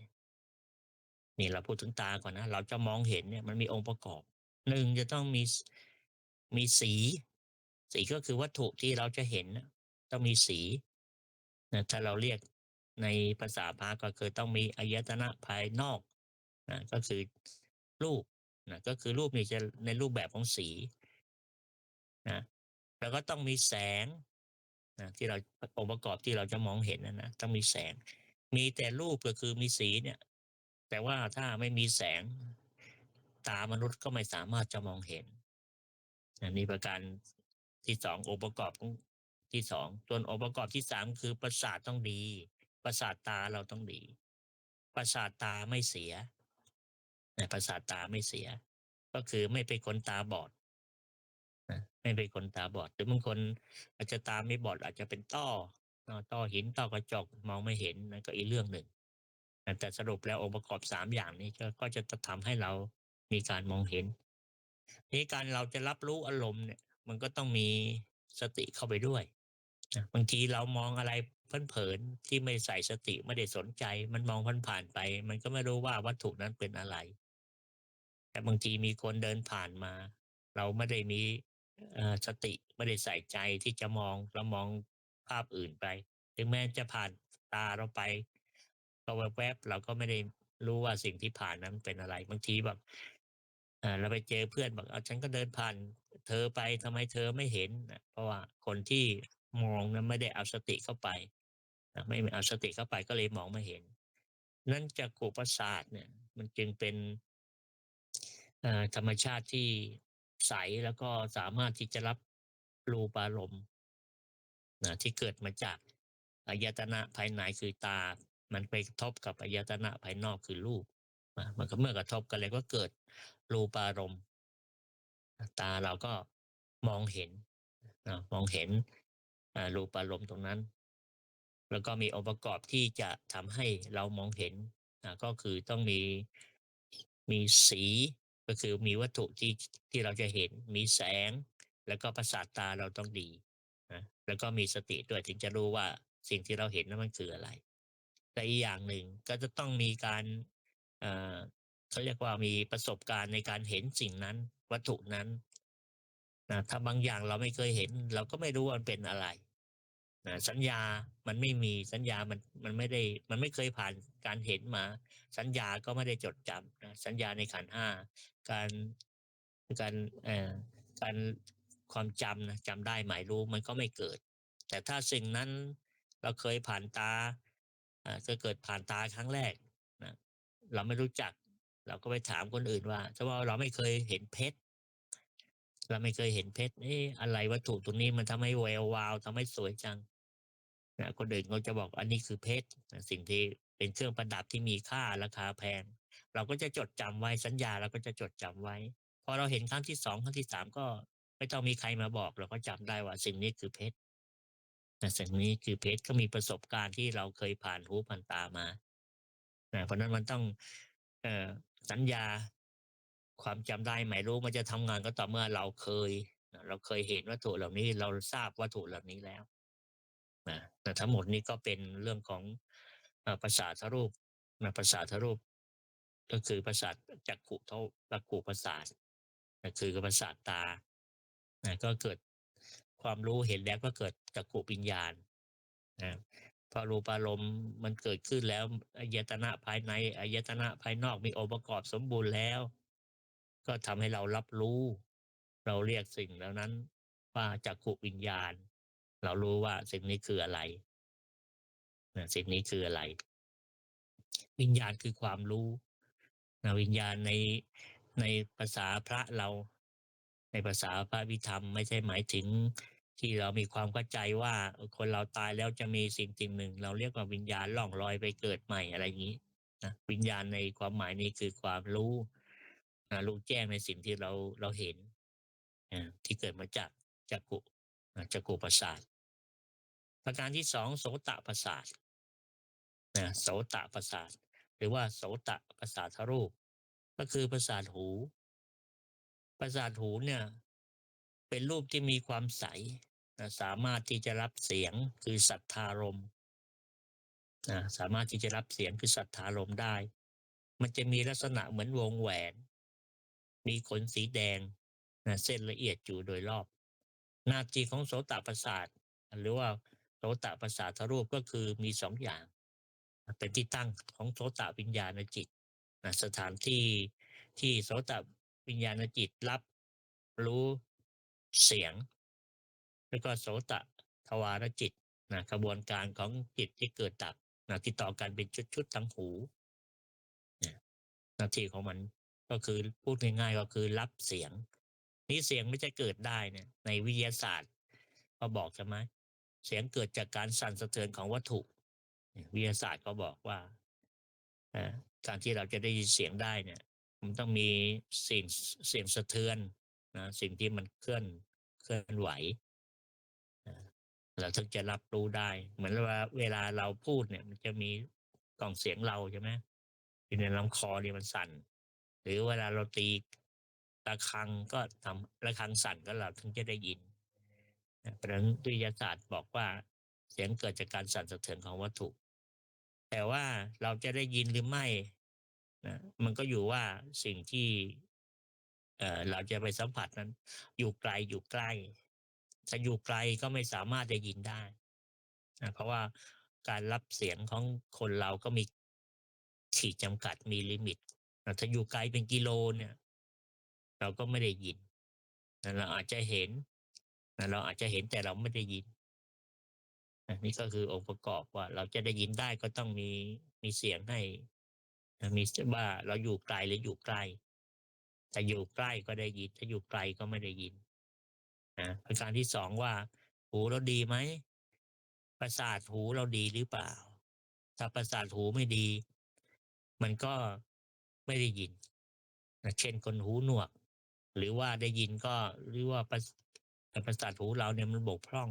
นี่เราพูดถึงตาก่อนนะเราจะมองเห็นเนี่ยมันมีองค์ประกอบหนึ่งจะต้องมีสีสีก็คือวัตถุที่เราจะเห็นน่ะต้องมีสีนะถ้าเราเรียกในภาษาพระก็คือต้องมีอายตนะภายนอกนะก็คือรูปนะก็คือรูปนี่จะในรูปแบบของสีนะแล้วก็ต้องมีแสงนะที่เราองค์ประกอบที่เราจะมองเห็นนะต้องมีแสงมีแต่รูปก็คือมีสีเนี่ยแต่ว่าถ้าไม่มีแสงตามนุษย์ก็ไม่สามารถจะมองเห็นอันนี้ประการที่สององค์ประกอบของที่สองส่วนองค์ประกอบที่สามคือประสาทต้องดีประสาทตาเราต้องดีประสาทตาไม่เสียประสาทตาไม่เสียก็คือไม่เป็นคนตาบอดไม่เป็นคนตาบอดหรือบางคนอาจจะตาไม่บอดอาจจะเป็นต้อหินต้อกระจกมองไม่เห็นนั่นก็อีกเรื่องหนึ่งแต่สรุปแล้วองค์ประกอบ3อย่างนี้ก็จะทำให้เรามีการมองเห็นทีนี้การเราจะรับรู้อารมณ์เนี่ยมันก็ต้องมีสติเข้าไปด้วยนะบางทีเรามองอะไรเผินๆที่ไม่ใส่สติไม่ได้สนใจมันมองผ่านๆไปมันก็ไม่รู้ว่าวัตถุนั้นเป็นอะไร แต่บางทีมีคนเดินผ่านมาเราไม่ได้มีสติไม่ได้ใส่ใจที่จะมองเรามองภาพอื่นไปถึงแม้จะผ่านตาเราไปก็แวบๆเราก็ไม่ได้รู้ว่าสิ่งที่ผ่านนั้นเป็นอะไรบางทีแบบเราไปเจอเพื่อนบอกอ้าวฉันก็เดินผ่านเธอไปทำไมเธอไม่เห็นน่ะเพราะว่าคนที่มองนั้นไม่ได้เอาสติเข้าไปไม่เอาสติเข้าไปก็เลยมองไม่เห็นนั้นจักขุประสาทเนี่ยมันจึงเป็น ธรรมชาติที่ใสแล้วก็สามารถที่จะรับรูปารมณ์ที่เกิดมาจากอายตนะภายในคือตามันไปกระทบกับอายตนะภายนอกคือรูปมันก็เมื่อกระทบกันเลยก็เกิดรูปารมณ์ตาเราก็มองเห็นมองเห็นรูปารมณ์ตรงนั้นแล้วก็มีองค์ประกอบที่จะทำให้เรามองเห็นก็คือต้องมีสีก็คือมีวัตถุที่เราจะเห็นมีแสงแล้วก็ประสาทตาเราต้องดีแล้วก็มีสติด้วยถึงจะรู้ว่าสิ่งที่เราเห็นนั้นมันคืออะไรแต่อีกอย่างหนึ่งก็จะต้องมีการเอ่อเขาเรียกว่ามีประสบการณ์ในการเห็นสิ่งนั้นวัตถุนั้นถ้าบางอย่างเราไม่เคยเห็นเราก็ไม่รู้ว่ามันเป็นอะไร สัญญามันไม่มีสัญญามันไม่ได้มันไม่เคยผ่านการเห็นมาสัญญาก็ไม่ได้จดจำนะสัญญาในขันธ์ห้าการการการความจำนะจำได้หมายรู้มันก็ไม่เกิดแต่ถ้าสิ่งนั้นเราเคยผ่านตาก็เกิดผ่านตาครั้งแรกนะเราไม่รู้จักเราก็ไปถามคนอื่นว่าถ้าว่าเราไม่เคยเห็นเพชรเราไม่เคยเห็นเพชรเอ๊ะอะไรวัตถุตรงนี้มันทำให้แวววาวทำให้สวยจัง คนอื่นเขาจะบอกอันนี้คือเพชรสิ่งที่เป็นเครื่องประดับที่มีค่าราคาแพงเราก็จะจดจำไว้สัญญาเราก็จะจดจำไว้พอเราเห็นครั้งที่2ครั้งที่3ก็ไม่ต้องมีใครมาบอกเราก็จำได้ว่าสิ่งนี้คือเพชรสิ่งนี้คือเพชรก็มีประสบการณ์ที่เราเคยผ่านหูผ่านตามาเพราะนั้นมันต้องเอ่อสัญญาความจำได้หมายรู้มันจะทำงานก็ต่อเมื่อเราเคยเห็นวัตถุเหล่านี้เราทราบวัตถุเหล่านี้แล้ว แต่ทั้งหมดนี้ก็เป็นเรื่องของประสาทรูปประสาทรูปก็คือประสาทจักขุจักขุประสาทคือประสาทตาก็เกิดความรู้เห็นแล้วก็เกิดจักขุวิญญาณนะพอรูปารมณ์มันเกิดขึ้นแล้วอายตนะภายในอายตนะภายนอกมีองค์ประกอบสมบูรณ์แล้วก็ทำให้เรารับรู้เราเรียกสิ่งเหล่านั้นว่าจักขุวิญญาณเรารู้ว่าสิ่งนี้คืออะไร สิ่งนี้คืออะไรวิญญาณคือความรู้วิญญาณในภาษาพระเราในภาษาพระวิธรรมไม่ใช่หมายถึงที่เรามีความเข้าใจว่าคนเราตายแล้วจะมีสิ่งหนึ่งเราเรียกว่าวิญญาณล่องลอยไปเกิดใหม่อะไรอย่างนี้วิญญาณในความหมายนี้คือความรู้รู้แจ้งในสิ่งที่เราเห็นที่เกิดมาจากจักขุประสาทประการที่2โสตประสาท โสตประสาทหรือว่าโสตประสาทรูปก็คือประสาทหูประสาทหูเนี่ยเป็นรูปที่มีความใส สามารถที่จะรับเสียงคือสัทธารมณ์สามารถที่จะรับเสียงคือสัทธารมณ์ได้มันจะมีลักษณะเหมือนวงแหวนมีขนสีแดงเส้นละเอียดอยู่โดยรอบหน้าที่ของโสตประสาทหรือว่าโสตประสาทรูปก็คือมีสองอย่างเป็นที่ตั้งของโสตวิญญาณจิตสถานที่ที่โสตวิญญาณจิตรับรู้เสียงแล้วก็โสตทวารจิตกระบวนการของจิตที่เกิดดับที่ต่อกันเป็นชุดๆทั้งหูนะหน้าที่ของมันก็คือพูดง่ายๆก็คือรับเสียงนี่เสียงไม่ใช่เกิดได้เนี่ยในวิทยาศาสตร์ก็บอกใช่ไหมเสียงเกิดจากการสั่นสะเทือนของวัตถุวิทยาศาสตร์ก็บอกว่าการที่เราจะได้ยินเสียงได้เนี่ยมันต้องมีสิ่งเสียงสะเทือนสิ่งที่มันเคลื่อนไหวเราถึงจะรับรู้ได้เหมือนว่าเวลาเราพูดเนี่ยมันจะมีกล่องเสียงเราใช่ไหมที่ในลำคอเนี่ยมันสั่นหรือเวลาเราตีระฆังก็ทำระฆังสั่นก็เราถึงจะได้ยินเพราะฉะนั้นวิทยาศาสตร์บอกว่าเสียงเกิดจากการสั่นสะเทือนของวัตถุแต่ว่าเราจะได้ยินหรือไม่มันก็อยู่ว่าสิ่งที่เราจะไปสัมผัสนั้นอยู่ไกลอยู่ใกล้ถ้าอยู่ไกลก็ไม่สามารถจะยินได้เพราะว่าการรับเสียงของคนเราก็มีขีดจำกัดมีลิมิตถ้าอยู่ไกลเป็นกิโลเนี่ยเราก็ไม่ได้ยินเราอาจจะเห็นเราอาจจะเห็นแต่เราไม่ได้ยินนี่ก็คือองค์ประกอบว่าเราจะได้ยินได้ก็ต้องมีเสียงให้มีว่าเราอยู่ไกลหรืออยู่ใกล้ถ้าอยู่ใกล้ก็ได้ยินถ้าอยู่ไกลก็ไม่ได้ยินประการที่สองว่าหูเราดีไหมประสาทหูเราดีหรือเปล่าถ้าประสาทหูไม่ดีมันก็ไม่ได้ยินเช่นคนหูหนวกหรือว่าได้ยินก็หรือว่าประสาทหูเราเนี่ยมันบกพร่อง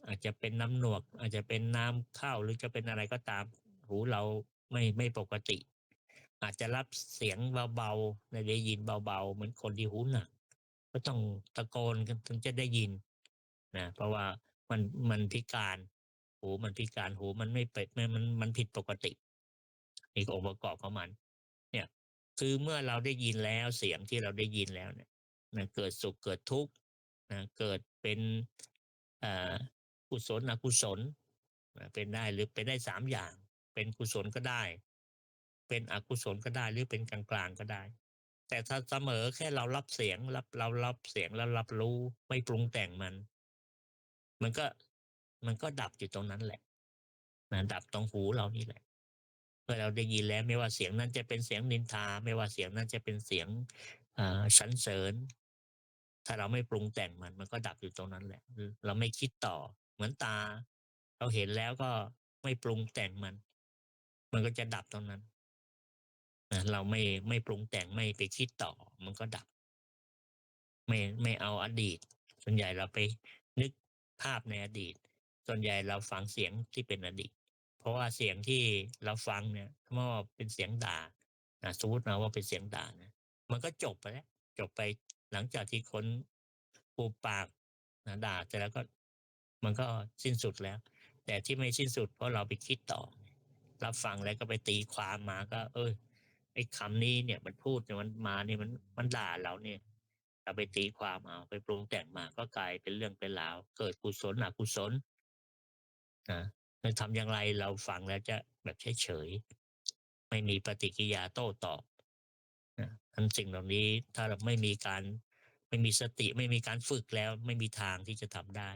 อาจจะเป็นน้ำหนวกอาจจะเป็นน้ำเข้าหรือจะเป็นอะไรก็ตามหูเราไม่ปกติอาจจะรับเสียงเบาๆได้ยินเบาๆเหมือนคนที่หูหนักก็ต้องตะโกนกันถึงจะได้ยินเพราะว่ามันมันพิการหูมันพิการหูมันไม่เป็ดมันผิดปกตินี่องค์ประกอบของมันเนี่ยคือเมื่อเราได้ยินแล้วเสียงที่เราได้ยินแล้วเนี่ยเกิดสุขเกิดทุกข์เกิดเป็นกุศลอกุศลเป็นได้หรือเป็นได้3อย่างเป็นกุศลก็ได้เป็นอกุศลก็ได้หรือเป็นกลางๆก็ได้แต่ถ้าเสมอแค่เรารับเสียงเรารับเสียงแล้วรับรู้ไม่ปรุงแต่งมันก็มันก็ดับอยู่ตรงนั้นแหละดับตรงหูเรานี่แหละเมื่อเราได้ยินแล้วไม่ว่าเสียงนั้นจะเป็นเสียงนินทาไม่ว่าเสียงนั้นจะเป็นเสียงสรรเสริญถ้าเราไม่ปรุงแต่งมันก็ดับอยู่ตรงนั้นแหละเราไม่คิดต่อเหมือนตาเราเห็นแล้วก็ไม่ปรุงแต่งมันก็จะดับตรงนั้นเราไม่ปรุงแต่งไม่ไปคิดต่อมันก็ดับไม่เอาอดีตส่วนใหญ่เราไปนึกภาพในอดีตส่วนใหญ่เราฟังเสียงที่เป็นอดีตเพราะว่าเสียงที่เราฟังเนี่ยถ้าว่าเป็นเสียงด่าสมมุตินะว่าเป็นเสียงด่านะมันก็จบไปแล้วจบไปหลังจากที่คนปูปากด่าเสร็จแล้วก็มันก็สิ้นสุดแล้วแต่ที่ไม่สิ้นสุดเพราะเราไปคิดต่อรับฟังแล้วก็ไปตีความมาก็ไอ้คำนี้เนี่ยมันพูดเนี่ยมันมาเนี่ยมันด่าเราเนี่ยเราไปตีความเอาไปปรุงแต่งมาก็กลายเป็นเรื่องเป็นราวเกิดกุศลอกุศลนะจะทำอย่างไรเราฟังแล้วจะแบบเฉยๆไม่มีปฏิกิริยาโต้ตอบทั้งสิ่งเหล่านี้ถ้าเราไม่มีสติไม่มีการฝึกแล้วไม่มีทางที่จะทำได้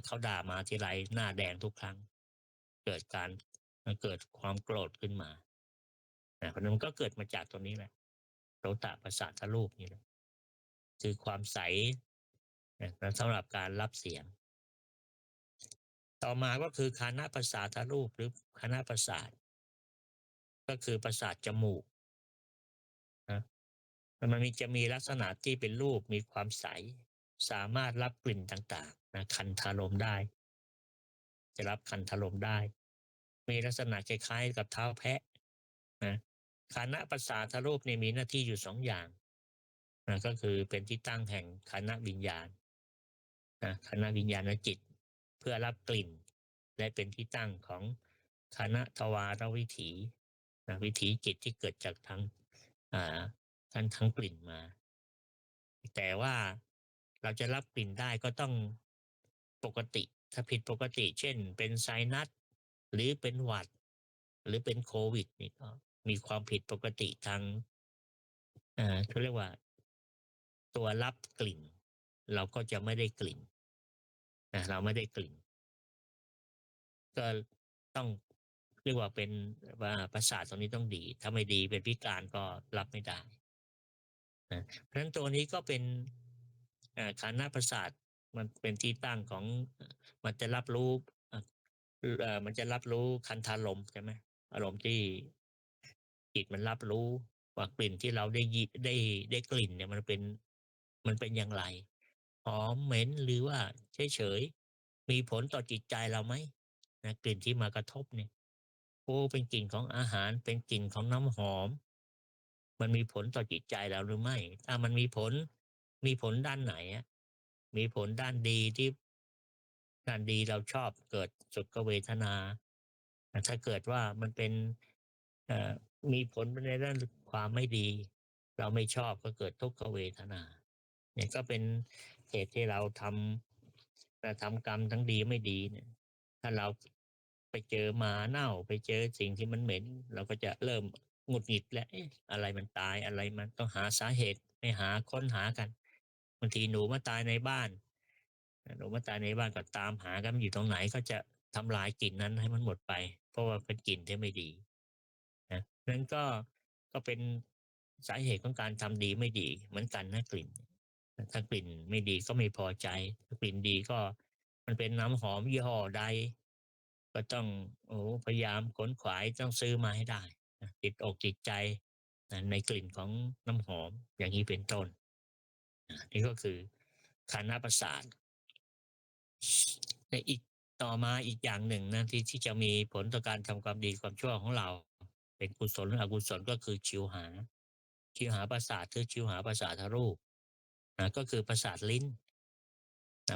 เขาด่ามาทีไรหน้าแดงทุกครั้งเกิดความโกรธขึ้นมาเพราะนั้นมันก็เกิดมาจากตรงนี้แหละโสตประสาทรูปนี่แหละคือความใสสำหรับการรับเสียงต่อมาก็คือคานะประสาทรูปหรือคานะประสาทก็คือประสาทจมูกนะมันจะมีลักษณะที่เป็นรูปมีความใสสามารถรับกลิ่นต่างๆคันธารมได้จะรับคันธารมได้มีลักษณะคล้ายๆกับเท้าแพะนะคานะประสาทรูปเนี่ยมีหน้าที่อยู่2อย่าง ก็คือเป็นที่ตั้งแห่งคณะวิญญาณคณะวิญญาณจิตเพื่อรับกลิ่นและเป็นที่ตั้งของคณะทวารวิถีวิถีจิตที่เกิดจากอ่าทั้งกลิ่นมาแต่ว่าเราจะรับกลิ่นได้ก็ต้องปกติถ้าผิดปกติเช่นเป็นไซนัสหรือเป็นหวัดหรือเป็นโควิดนี่ก็มีความผิดปกติทางเขาเรียกว่าตัวรับกลิ่นเราก็จะไม่ได้กลิ่นเราไม่ได้กลิ่นก็ต้องเรียกว่าเป็นว่าประสาทตรงนี้ต้องดีถ้าไม่ดีเป็นพิการก็รับไม่ได้เพราะฉะนั้นตัวนี้ก็เป็นฐานะประสาทมันเป็นที่ตั้งของมันจะรับรู้มันจะรับรู้คันธารมณ์ใช่ไหมอารมณ์ที่จิตมันรับรู้ว่ากลิ่นที่เราได้กลิ่นเนี่ยมันเป็นอย่างไรหอมเหม็นหรือว่าเฉยๆมีผลต่อจิตใจเราไหมกลิ่นที่มากระทบเนี่ยโอ้เป็นกลิ่นของอาหารเป็นกลิ่นของน้ำหอมมันมีผลต่อจิตใจเราหรือไม่ถ้ามันมีผลด้านไหนมีผลด้านดีที่ด้านดีเราชอบเกิดสุขเวทนาแต่ถ้าเกิดว่ามันเป็นเอ่อมีผลไปในด้านความไม่ดีเราไม่ชอบก็เกิดทุกขเวทนาเนี่ยก็เป็นเหตุที่เราทำกรรมทั้งดีไม่ดีเนี่ยถ้าเราไปเจอหมาเน่าไปเจอสิ่งที่มันเหม็นเราก็จะเริ่มหงุดหงิดแล้วอะไรมันตายอะไรมันต้องหาสาเหตุไปหาค้นหากันบางทีหนูมาตายในบ้านหนูมาตายในบ้านก็ตามหากันมันอยู่ตรงไหนก็จะทำลายกลิ่นนั้นให้มันหมดไปเพราะว่าเป็นกลิ่นที่ไม่ดีนั้นก็เป็นสาเหตุของการทำดีไม่ดีเหมือนกันนะกลิ่นถ้ากลิ่นไม่ดีก็ไม่พอใจถ้ากลิ่นดีก็มันเป็นน้ำหอมยี่ห้อใดก็ต้องพยายามขนขวายต้องซื้อมาให้ได้ติดอกติดใจในกลิ่นของน้ำหอมอย่างนี้เป็นต้นนี่ก็คือคานาประสาทในอีกต่อมาอีกอย่างหนึ่งนะที่จะมีผลต่อการทำความดีความชั่วของเราเป็นกุศลหรืออกุศลก็คือชิวหาประสาทคือชิวหาประสาทรูปก็คือประสาทลิ้น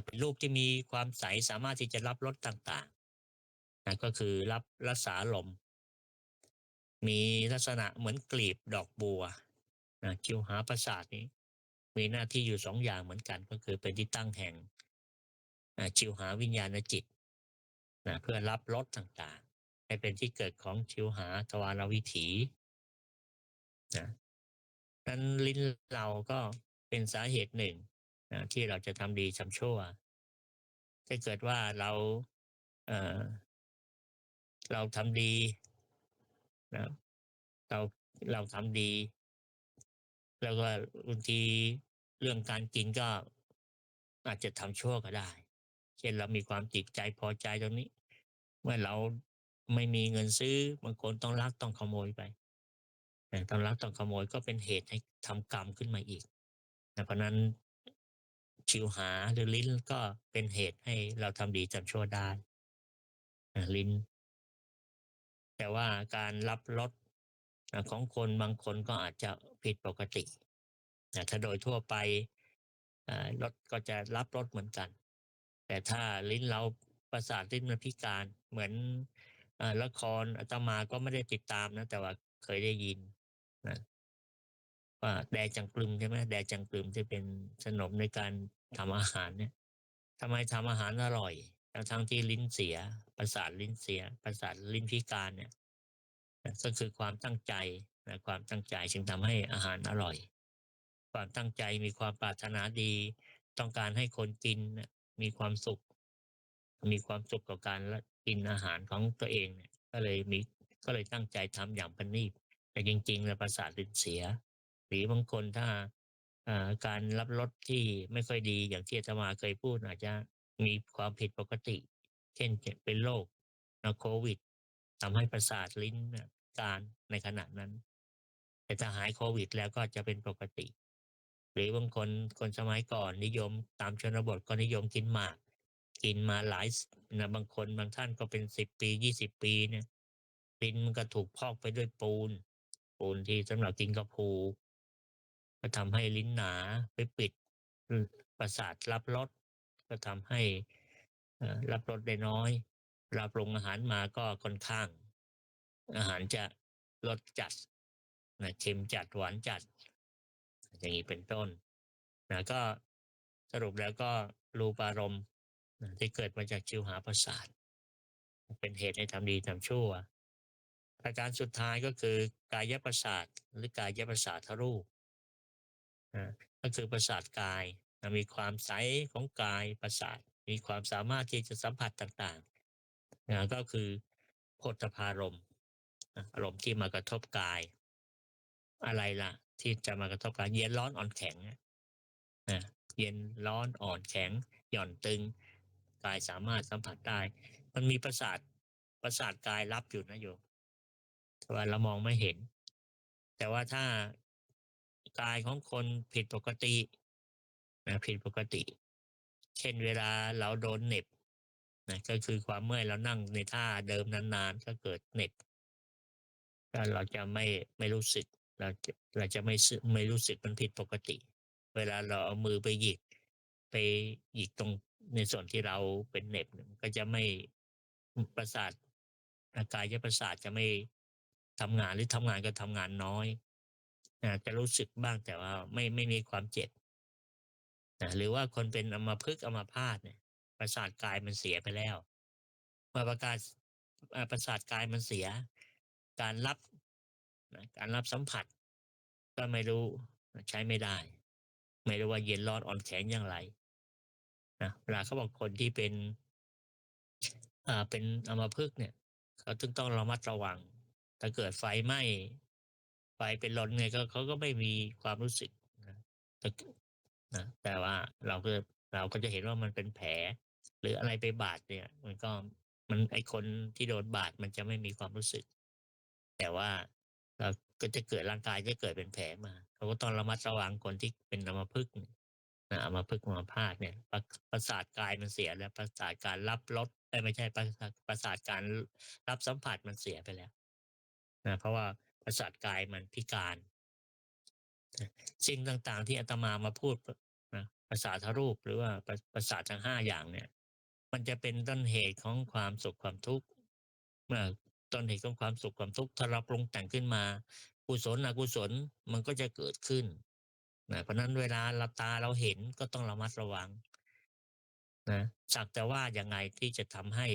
เป็นรูปที่มีความใสสามารถที่จะรับรสต่างๆก็คือรับรสาลมมีลักษณะเหมือนกลีบดอกบัวชิวหาประสาทนี้มีหน้าที่อยู่สองอย่างเหมือนกันก็คือเป็นที่ตั้งแห่งชิวหาวิญญาณจิตเพื่อรับรสต่างๆให้เป็นที่เกิดของชิวหาทวารวิถีนะนั้นลิ้นเราก็เป็นสาเหตุหนึ่งที่เราจะทำดีทำชั่วถ้าเกิดว่าเอ่อเราทำดีนะเราเราทำดีแล้วก็บางทีเรื่องการกินก็อาจจะทำชั่วก็ได้เช่นเรามีความติดใจพอใจตรงนี้เมื่อเราไม่มีเงินซื้อบางคนต้องลักต้องขโมยไปต้องลักต้องขโมยก็เป็นเหตุให้ทำกรรมขึ้นมาอีกเพราะนั้นชิวหาหรือลิ้นก็เป็นเหตุให้เราทำดีทำชั่วได้ลิ้น แต่ว่าการรับรสของคนบางคนก็อาจจะผิดปกติถ้าโดยทั่วไปรสก็จะรับรสเหมือนกันแต่ถ้าลิ้นเราประสาทลิ้นมันพิการเหมือนละครอาตมาก็ไม่ได้ติดตามนะแต่ว่าเคยได้ยินนะว่าแดจังกลึมใช่ไหมแดจังกลึมที่เป็นขนมในการทำอาหารเนี่ยทำไมทำอาหารอร่อยทั้งที่ลิ้นเสียประสาทลิ้นเสียประสาทลิ้นพิการเนี่ย ก็คือความตั้งใจความตั้งใจจึงทำให้อาหารอร่อยความตั้งใจมีความปรารถนาดีต้องการให้คนกินมีความสุขมีความสุขกับการกินอาหารของตัวเองเนี่ยก็เลยตั้งใจทำอย่างประณีตแต่จริงๆแล้วประสาทลิ้นเสียหรือบางคนถ้าการรับรสที่ไม่ค่อยดีอย่างที่อาตมาเคยพูดอาจจะมีความผิดปกติเช่นเป็นโรคโควิดทำให้ประสาทลิ้นการในขณะนั้นแต่ถ้าหายโควิดแล้วก็จะเป็นปกติหรือบางคนสมัยก่อนนิยมตามชนบทก็นิยมกินหมากกินมาหลายบางคนบางท่านก็เป็น10 ปี20 ปีเนี่ยลิ้นมันก็ถูกพอกไปด้วยปูนที่สำหรับกินกระพู ก็ทำให้ลิ้นหนาไปปิดประสาทรับรสก็ทำให้รับรสได้น้อยเวลาปรุงอาหารมาก็ค่อนข้างอาหารจะรสจัดเค็มจัดหวานจัดอย่างนี้เป็นต้นก็สรุปแล้วก็รูปารมณ์ที่เกิดมาจากชิวหาประสาทเป็นเหตุให้ทำดีทำชั่วประการสุดท้ายก็คือกายประสาทหรือกายประสาทรูปก็คือประสาทกายมีความใสของกายประสาทมีความสามารถที่จะสัมผัสต่างๆก็คือโผฏฐารมณ์อารมณ์ที่มากระทบกายอะไรล่ะที่จะมากระทบกายเย็นร้อนอ่อนแข็งเย็นร้อนอ่อนแข็งหย่อนตึงกายสามารถสัมผัสได้มันมีประสาทกายรับอยู่นะโยมแต่ว่าเรามองไม่เห็นแต่ว่าถ้ากายของคนผิดปกติผิดปกติเช่นเวลาเราโดนเหน็บก็คือความเมื่อยเรานั่งในท่าเดิมนานๆก็เกิดเหน็บก็เราจะไม่รู้สึกเราจะไม่รู้สึกมันผิดปกติเวลาเราเอามือไปหยิกตรงในส่วนที่เราเป็นเหน็บมันก็จะไม่ประสาทกายประสาทจะไม่ทำงานหรือทำงานก็ทำงานน้อยจะรู้สึกบ้างแต่ว่าไม่มีความเจ็บหรือว่าคนเป็นอัมพฤกษ์อัมพาตเนี่ยประสาทกายมันเสียไปแล้วเมื่อประสาทกายมันเสียการรับการรับสัมผัสก็ไม่รู้ใช้ไม่ได้ไม่รู้ว่าเย็นร้อนอ่อนแข็งอย่างไรเวลาเขาบอกคนที่เป็นอัมพฤกษ์เนี่ยเขาต้องระมัดระวังถ้าเกิดไฟไหม้ไฟเป็นลนเนี่ยเขาก็ไม่มีความรู้สึกนะแต่แต่ว่าเราก็จะเห็นว่ามันเป็นแผลหรืออะไรไปบาดเนี่ยมันไอคนที่โดนบาดมันจะไม่มีความรู้สึกแต่ว่าเราก็จะเกิดร่างกายจะเกิดเป็นแผลมาเขาก็ต้องระมัดระวังคนที่เป็นอัมพฤกษ์อัมพฤกษ์อัมพาตเนี่ยประสาทกายมันเสียแล้วประสาทการรับรสไม่ใช่ประสาทการรับสัมผัสมันเสียไปแล้วเพราะว่าประสาทกายมันพิการสิ่งต่างๆที่อาตมามาพูดประสาทรูปหรือว่าประสาททั้ง5อย่างเนี่ยมันจะเป็นต้นเหตุของความสุขความทุกข์เมื่อต้นเหตุของความสุขความทุกข์ถ้าเราปรุงแต่งขึ้นมากุศลอกุศลมันก็จะเกิดขึ้นเพราะนั้นเวลาเราเห็นก็ต้องระมัดระวังสักแต่ว่ายังไงที่จะทำให้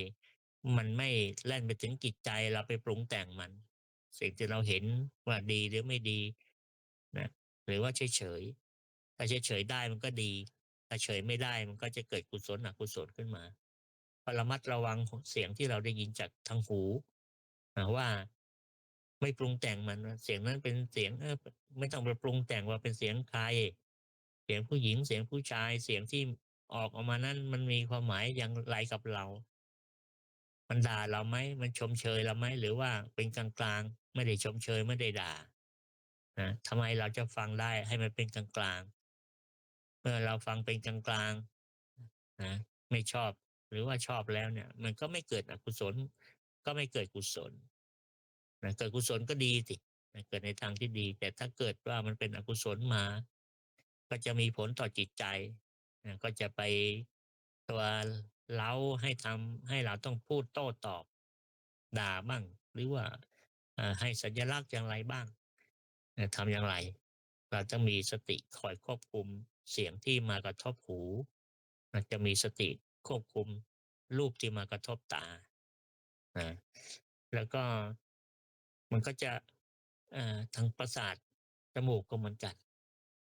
มันไม่แล่นไปถึงจิตใจเราไปปรุงแต่งมันสิ่งที่เราเห็นว่าดีหรือไม่ดีนะหรือว่าเฉยๆถ้าเฉยๆได้มันก็ดีถ้าเฉยไม่ได้มันก็จะเกิดกุศลอกุศลขึ้นมาระมัดระวังเสียงที่เราได้ยินจากทางหูว่าไม่ปรุงแต่งมันเสียงนั้นเป็นเสียงไม่ต้องไปปรุงแต่งว่าเป็นเสียงใครเสียงผู้หญิงเสียงผู้ชายเสียงที่ออกมานั้นมันมีความหมายอย่างไรกับเรามันด่าเราไหมมันชมเชยเราไหมหรือว่าเป็นกลางๆไม่ได้ชมเชยไม่ได้ด่าทำไมเราจะฟังได้ให้มันเป็นกลางๆเมื่อเราฟังเป็นกลางๆไม่ชอบหรือว่าชอบแล้วเนี่ยมันก็ไม่เกิดอกุศลก็ไม่เกิดกุศลเกิดกุศลก็ดีสิเกิดในทางที่ดีแต่ถ้าเกิดว่ามันเป็นอกุศลมาก็จะมีผลต่อจิตใจก็จะไปตัวเร้าให้เราต้องพูดโต้ตอบด่าบ้างหรือว่าให้สัญลักษณ์อย่างไรบ้างทำอย่างไรเราต้องมีสติคอยควบคุมเสียงที่มากระทบหูอาจจะมีสติควบคุมรูปที่มากระทบตานะแล้วก็มันก็จะทางประสาทจมูกก็เหมือนกัน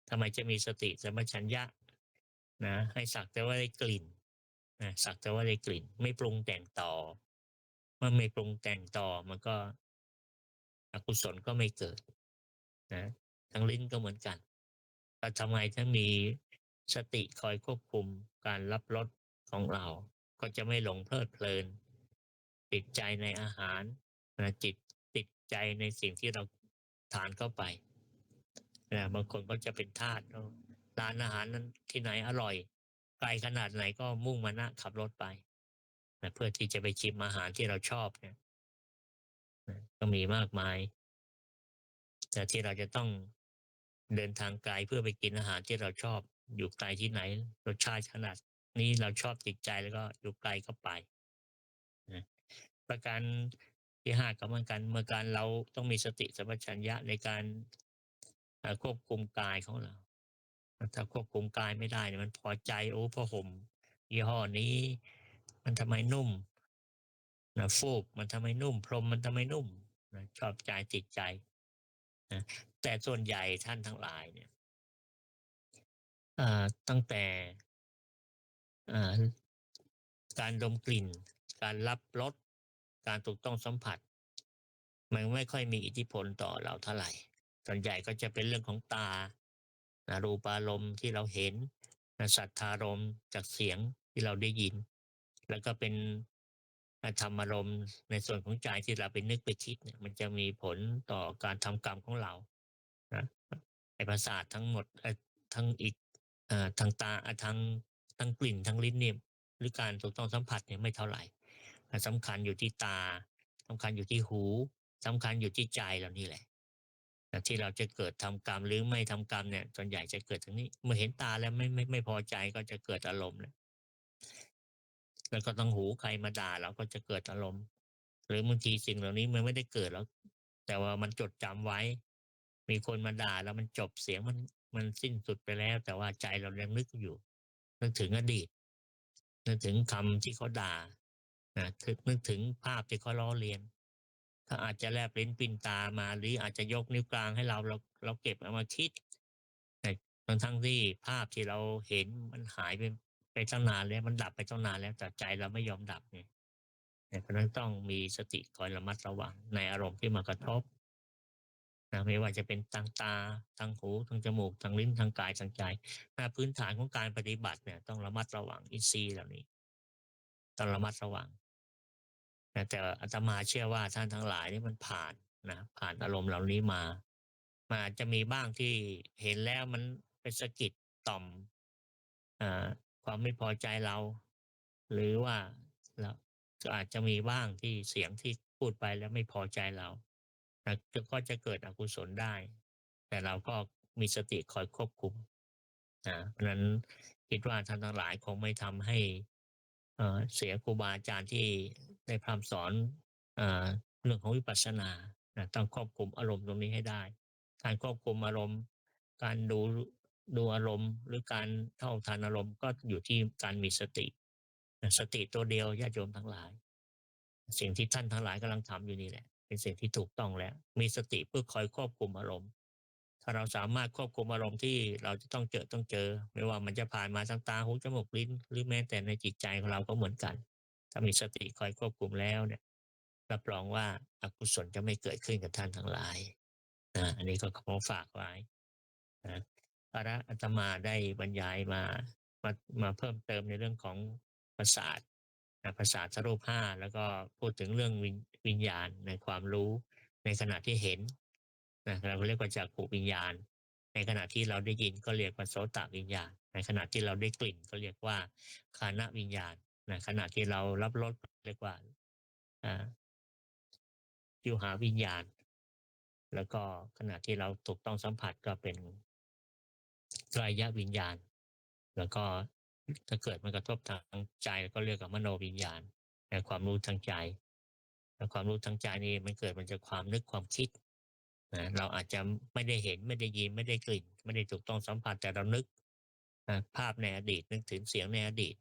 ทำไมจะมีสติสัมปชัญญะให้สักแต่ว่าได้กลิ่นสักแต่ว่าได้กลิ่นไม่ปรุงแต่งต่อเมื่อไม่ปรุงแต่งต่อมันก็อกุศลก็ไม่เกิดทางลิ้นก็เหมือนกันเราทำไมถ้ามีสติคอยควบคุมการรับรสของเราก็จะไม่หลงเพลิดเพลินติดใจในอาหารติดใจในสิ่งที่เราทานเข้าไปบางคนก็จะเป็นทาสร้านอาหารนั้นที่ไหนอร่อยไกลขนาดไหนก็มุ่งมานะขับรถไปเพื่อที่จะไปชิมอาหารที่เราชอบเนี่ยก็มีมากมายแต่ที่เราจะต้อง เดินทางไกลเพื่อไปกินอาหารที่เราชอบอยู่ไกลที่ไหนรสชาติขนาดนี้เราชอบติดใจแล้วก็อยู่ไกลก็ไปนะประการที่5ก็เหมือนกันเมื่อการเราต้องมีสติสัมปชัญญะในการควบคุมกายของเราถ้าควบคุมกายไม่ได้เนี่ยมันพอใจโอ้ผ้าห่มยี่ห้อนี้มันทำไมนุ่มฟูกมันทำไมนุ่มพรมมันทำไมนุ่มชอบใจติดใจนะแต่ส่วนใหญ่ท่านทั้งหลายเนี่ยตั้งแต่อ่าการดมกลิ่นการรับรสการถูกต้องสัมผัสมันไม่ค่อยมีอิทธิพลต่อเราเท่าไหร่ส่วนใหญ่ก็จะเป็นเรื่องของตารูปารมณ์ที่เราเห็นสัทธารมณ์จากเสียงที่เราได้ยินแล้วก็เป็นธรรมารมณ์ในส่วนของใจที่เราไปนึกไปคิดเนี่ยมันจะมีผลต่อการทำกรรมของเรานะไอ้ประสาททั้งหมดทั้งอีกทางตาทางกลิ่นทางลิ้นเนี่ยหรือการถูกต้องสัมผัสเนี่ยไม่เท่าไหร่สำคัญอยู่ที่ตาสำคัญอยู่ที่หูสำคัญอยู่ที่ใจเรานี่แหละที่เราจะเกิดทำกรรมหรือไม่ทำกรรมเนี่ยส่วนใหญ่จะเกิดตรงนี้เมื่อเห็นตาแล้วไม่พอใจก็จะเกิดอารมณ์แล้วก็ต้องหูใครมาด่าเราก็จะเกิดอารมณ์หรือบางทีสิ่งเหล่านี้มันไม่ได้เกิดแล้วแต่ว่ามันจดจำไว้มีคนมาด่าแล้วมันจบเสียงมันสิ้นสุดไปแล้วแต่ว่าใจเรายังนึกอยู่นึกถึงอดีตนึกถึงคำที่เขาด่านึกถึงภาพที่เขาล้อเลียนถ้าอาจจะแลบลิ้นปิ้นตามาหรืออาจจะยกนิ้วกลางให้เราเก็บเอามาคิดแต่ทั้งที่ภาพที่เราเห็นมันหายไปตั้งนานแล้วมันดับไปตั้งนานแล้วแต่ใจเราไม่ยอมดับไงเพราะนั้นต้องมีสติคอยระมัดระวังในอารมณ์ที่มากระทบไม่ว่าจะเป็นทางตาทางหูทางจมูกทางลิ้นทางกายทางใจพื้นฐานของการปฏิบัติเนี่ยต้องระมัดระวังอินทรีย์เหล่านี้ต้องระมัดระวังแต่อาตมาเชื่อว่าท่านทั้งหลายนี่มันผ่านอารมณ์เหล่านี้มามันอาจจะมีบ้างที่เห็นแล้วมันเป็นสะกิดต่อมอ่าความไม่พอใจเราหรือว่าเราก็อาจจะมีบ้างที่เสียงที่พูดไปแล้วไม่พอใจเราก็จะเกิดอกุศลได้แต่เราก็มีสติคอยควบคุมเพราะฉะนั้นคิดว่าท่านทั้งหลายคงไม่ทำให้เสียครูบาอาจารย์ที่ได้พร่ำสอนอ่าเรื่องของวิปัสสนาต้องควบคุมอารมณ์ตรงนี้ให้ได้การควบคุมอารมณ์การดูอารมณ์หรือการเท่าทันอารมณ์ก็อยู่ที่การมีสติสติตัวเดียวญาติโยมทั้งหลายสิ่งที่ท่านทั้งหลายกำลังทำอยู่นี่แหละเป็นสิ่งที่ถูกต้องแล้วมีสติเพื่อคอยควบคุมอารมณ์ถ้าเราสามารถควบคุมอารมณ์ที่เราจะต้องเจอไม่ว่ามันจะผ่านมาทางตาหูจมูกลิ้นหรือแม้แต่ในจิตใจของเราก็เหมือนกันถ้ามีสติคอยควบคุมแล้วเนี่ยรับรองว่าอกุศลจะไม่เกิดขึ้นกับท่านทั้งหลายอันนี้ก็ขอฝากไว้นะพระอาตมาได้บรรยายมามาเพิ่มเติมในเรื่องของประสาทประสาทสรูปห้าแล้วก็พูดถึงเรื่องวิญญาณในความรู้ในขณะที่เห็นเราเรียกว่าจักขุวิญญาณในขณะที่เราได้ยินก็เรียกว่าโสตวิญญาณในขณะที่เราได้กลิ่นก็เรียกว่าคานวิญญาณในขณะที่เรารับรสเรียกว่าชิวหาวิญญาณแล้วก็ขณะที่เราถูกต้องสัมผัสก็เป็นกายวิญญาณแล้วก็ถ้าเกิดมันกระทบทางใจก็เรียกว่ามโนวิญญาณในความรู้ทางใจและความรู้ทางใจนี่มันเกิดมาจากความนึกความคิดเราอาจจะไม่ได้เห็นไม่ได้ยินไม่ได้กลิ่นไม่ได้ถูกต้องสัมผัสแต่เรานึกภาพในอดีตนึกถึงเสียงในอดีต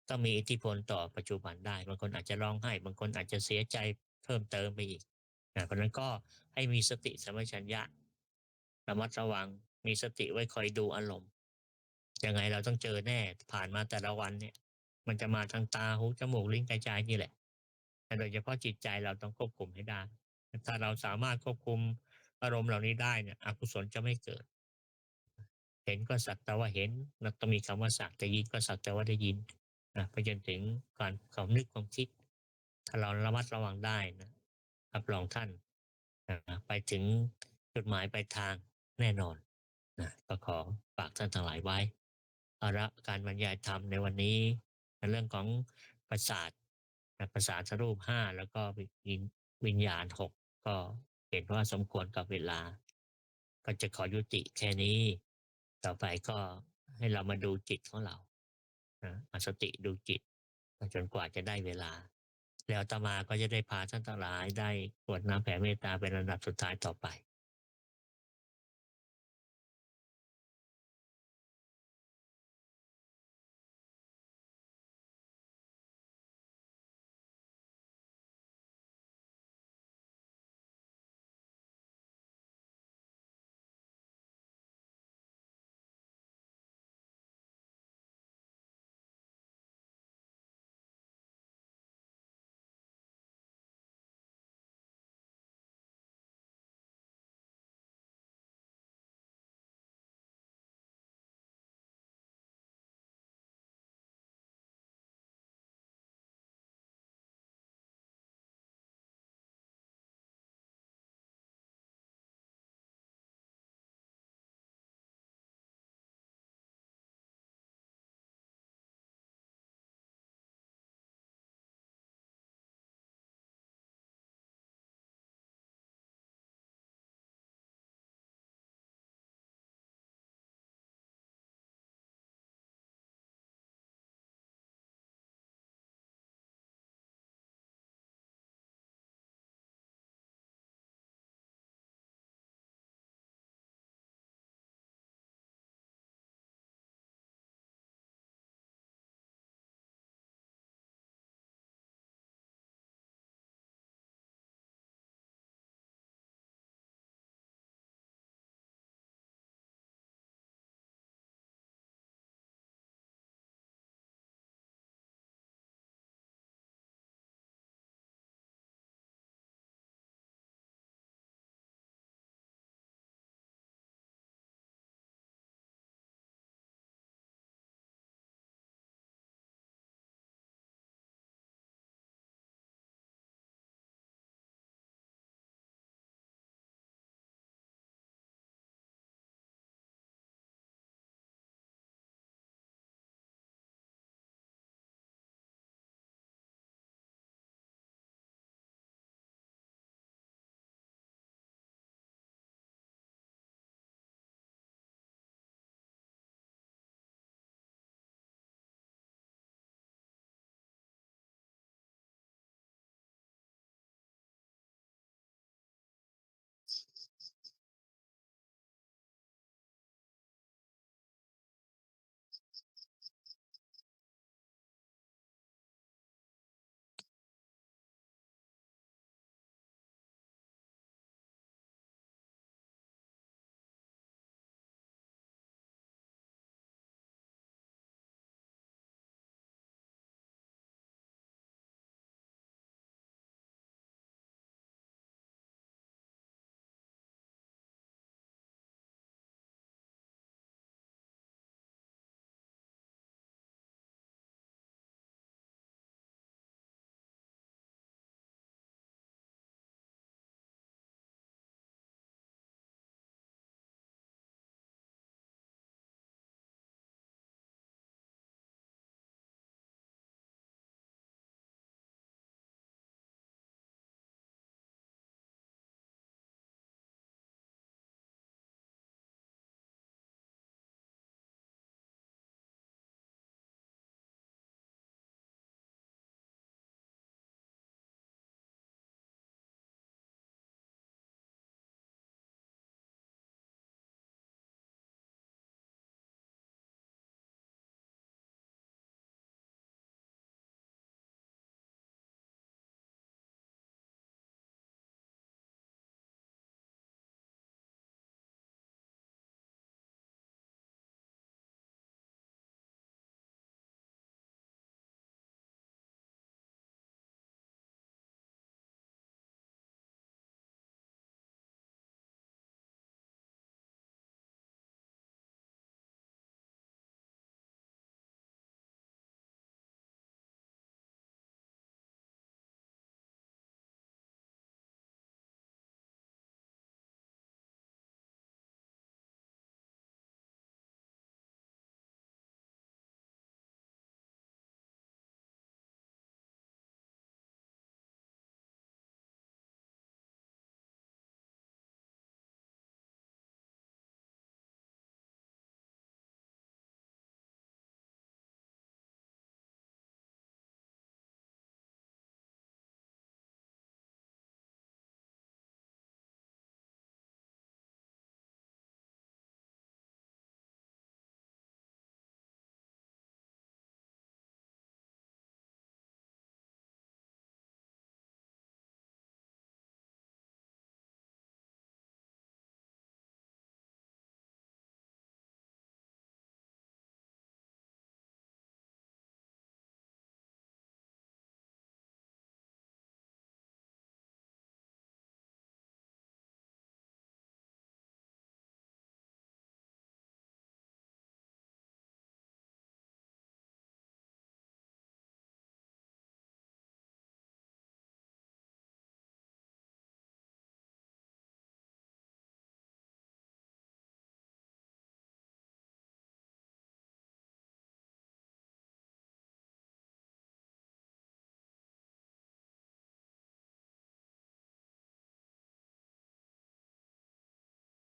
ก็มีอิทธิพลต่อปัจจุบันได้บางคนอาจจะร้องไห้บางคนอาจจะเสียใจเพิ่มเติมไปอีกเพราะนั้นก็ให้มีสติสัมปชัญญะระมัดระวังมีสติไว้คอยดูอารมณ์ยังไงเราต้องเจอแน่ผ่านมาแต่ละวันเนี่ยมันจะมาทางตาหูจมูกลิ้นกายใจนี่แหละแต่โดยเฉพาะจิตใจเราต้องควบคุมให้ได้ถ้าเราสามารถควบคุมอารมณ์เหล่านี้ได้เนี่ยอกุศลจะไม่เกิดเห็นก็สักแต่ว่าเห็นแล้วต้องมีคำว่าสักแต่ยินก็สักแต่ว่าได้ยินไปจนถึงการความนึกความคิดถ้าเราระมัดระวังได้นะรับรองท่านไปถึงจุดหมายปลายทางแน่นอนก็ขอฝากท่านทั้งหลายไว้เอาละการบรรยายธรรมในวันนี้ในเรื่องของประสาทประสาทรูปห้าแล้วก็วิญญาณหกก็เห็นว่าสมควรกับเวลา ก็จะขอยุติแค่นี้ ต่อไปก็ให้เรามาดูจิตของเรานะเอาสติดูจิตจนกว่าจะได้เวลา แล้วอาตมาก็จะได้พาท่านทั้งหลายได้กรวดน้ำแผ่เมตตาเป็นลำดับสุดท้ายต่อไป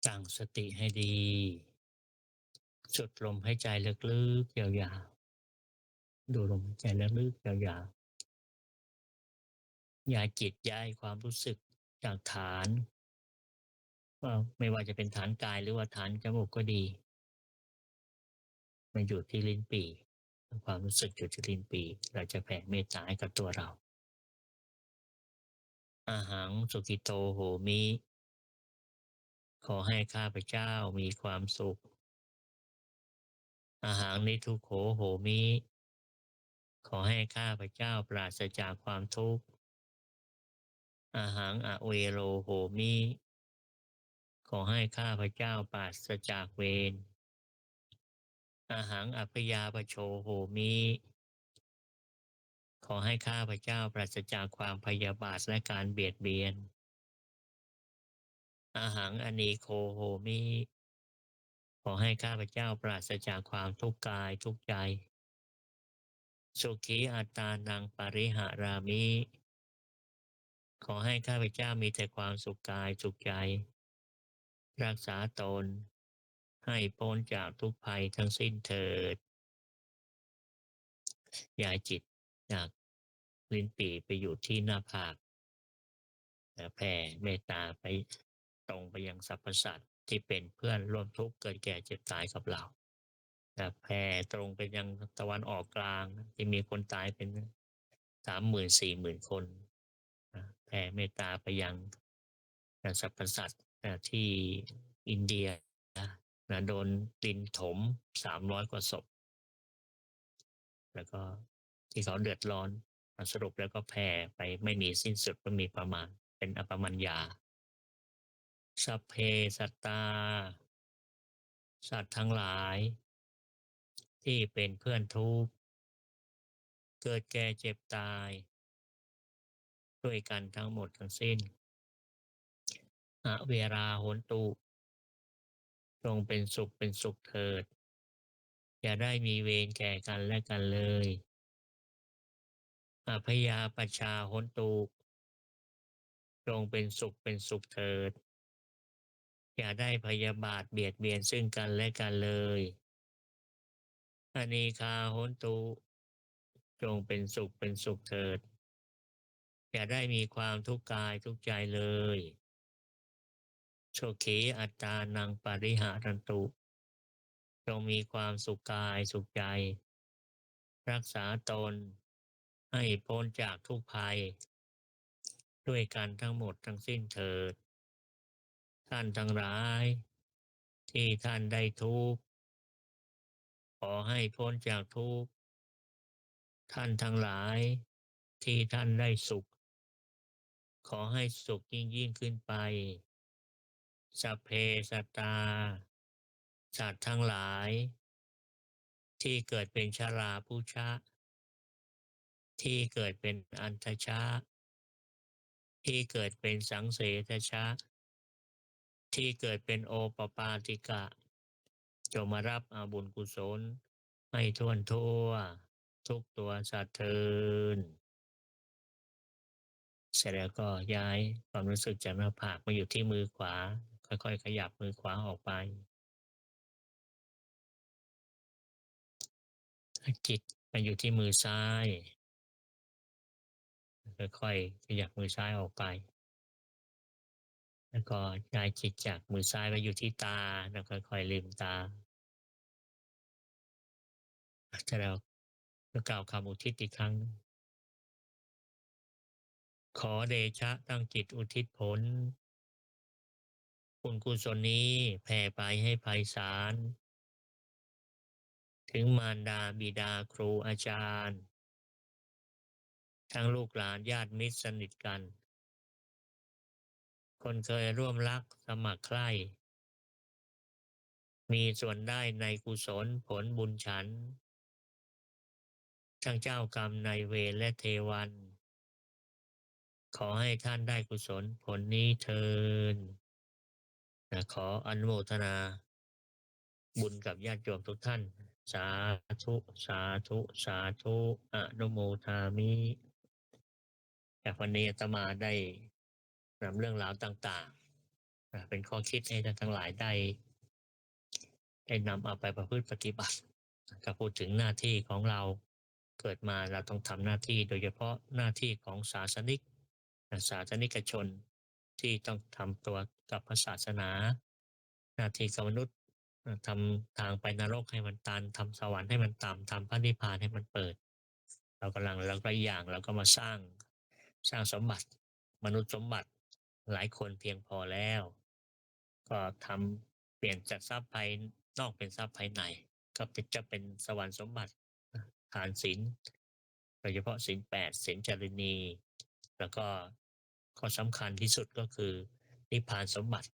ตั้งสติให้ดีสูดลมหายใจลึกๆยาวๆดูลมหายใจลึกๆยาวๆย้ายจิตย้ายความรู้สึกจากฐานว่าไม่ว่าจะเป็นฐานกายหรือว่าฐานจมูกก็ดีมาอยู่ที่ลิ้นปี่ความรู้สึกอยู่ที่ลิ้นปี่เราจะแผ่เมตตาให้กับตัวเราอาหังสุกิโตโหมิขอให้ข้าพเจ้ามีความสุขอาหังนิทุโขโหมิขอให้ข้าพเจ้าปราศจากความทุกข์อาหังอเวโรโหมิขอให้ข้าพเจ้าปราศจากเวรอาหังอัพยาปโชโหมิขอให้ข้าพเจ้าปราศจากความพยาบาทและการเบียดเบียนอาหังอนีโคโหมิขอให้ข้าพเจ้าปราศจากความทุกข์กายทุกข์ใจสุขีอัตตานังปริหารามิขอให้ข้าพเจ้ามีแต่ความสุขกายสุขใจรักษาตนให้พ้นจากทุกภัยทั้งสิ้นเถิดย้ายจิตจากลิ้นปี่ไปอยู่ที่หน้าผากแผ่เมตตาไปตรงไปยังสรรพสัตว์ที่เป็นเพื่อนร่วมทุกข์เกิดแก่เจ็บตายกับเราแผ่ตรงไปยังตะวันออกกลางที่มีคนตายเป็น30,000-40,000คนแผ่เมตตาไปยังสรรพสัตว์ที่อินเดียโดนดินถม300 กว่าศพแล้วก็ที่เขาเดือดร้อนสรุปแล้วก็แผ่ไปไม่มีสิ้นสุดไม่มีประมาณเป็นอปมัญญาสัพเพสัตตาสัตว์ทั้งหลายที่เป็นเพื่อนทุกข์เกิดแก่เจ็บตายด้วยกันทั้งหมดทั้งสิ้นเวลาโหนตุจงเป็นสุขเป็นสุขเถิดอย่าได้มีเวรแก่กันและกันเลยพยาปชาโหนตุจงเป็นสุขเป็นสุขเถิดอย่าได้พยาบาทเบียดเบียนซึ่งกันและกันเลยอนีคาโหนตุจงเป็นสุขเป็นสุขเถิดอย่าได้มีความทุกข์กายทุกข์ใจเลยโชขีอัตตานังปริหารันตุจงมีความสุขกายสุขใจรักษาตนให้พ้นจากทุกภัยด้วยกันทั้งหมดทั้งสิ้นเถิดท่านทั้งหลายที่ท่านได้ทุกข์ขอให้พ้นจากทุกข์ท่านทั้งหลายที่ท่านได้สุขขอให้สุขยิ่งขึ้นไปสัพเพสัตตาสัตว์ทั้งหลายที่เกิดเป็นชราพุชะที่เกิดเป็นอันทชะที่เกิดเป็นสังเสทชะที่เกิดเป็นโอปปาติกะจงมารับอาบุญกุศลให้ท่วนทั่วทุกตัวสัตว์เทินเสร็จแล้วก็ย้ายความรู้สึกจากหน้าผากมาอยู่ที่มือขวาค่อยๆขยับมือขวาออกไปจิตมาอยู่ที่มือซ้ายค่อยๆขยับมือซ้ายออกไปแล้วก็ย้ายจิตจากมือซ้ายมาอยู่ที่ตาแล้วค่อยๆลืมตาเสร็จแล้วก็กล่าวคำอุทิศอีกครั้งขอเดชะตั้งจิตอุทิศผลบุญกุศลนี้แผ่ไปให้ไพศาลถึงมารดาบิดาครูอาจารย์ทั้งลูกหลานญาติมิตรสนิทกันคนเคยร่วมรักสมัครใคร่มีส่วนได้ในกุศลผลบุญฉันทั้งเจ้ากรรมนายเวรและเทวันขอให้ท่านได้กุศลผลนี้เทินขออนุโมทนาบุญกับญาติโยมทุกท่านสาธุสาธุสาธุอนุโมทามิจากวันนี้อาตมาได้นำเรื่องราวต่าง เป็นข้อคิดให้ท่านทั้งหลายได้นำเอาไปประพฤติปฏิบัติถ้าพูดถึงหน้าที่ของเราเกิดมาเราต้องทำหน้าที่โดยเฉพาะหน้าที่ของศาสนิกศาสนิกชนที่ต้องทำตัวกับพระศาสนาหน้าที่กับมนุษย์ทำทางไปนรกให้มันตันทำสวรรค์ให้มันต่ำทำพระนิพพานให้มันเปิดเราก็อย่างเราก็มาสร้างสมบัติมนุษย์สมบัติหลายคนเพียงพอแล้วก็เปลี่ยนจากทรัพย์ภายนอกเป็นทรัพย์ภายในก็จะเป็นสวรรค์สมบัติฐานศีลโดยเฉพาะศีล8ศีลจารินีแล้วก็ข้อสำคัญที่สุดก็คือนิพพานสมบัติ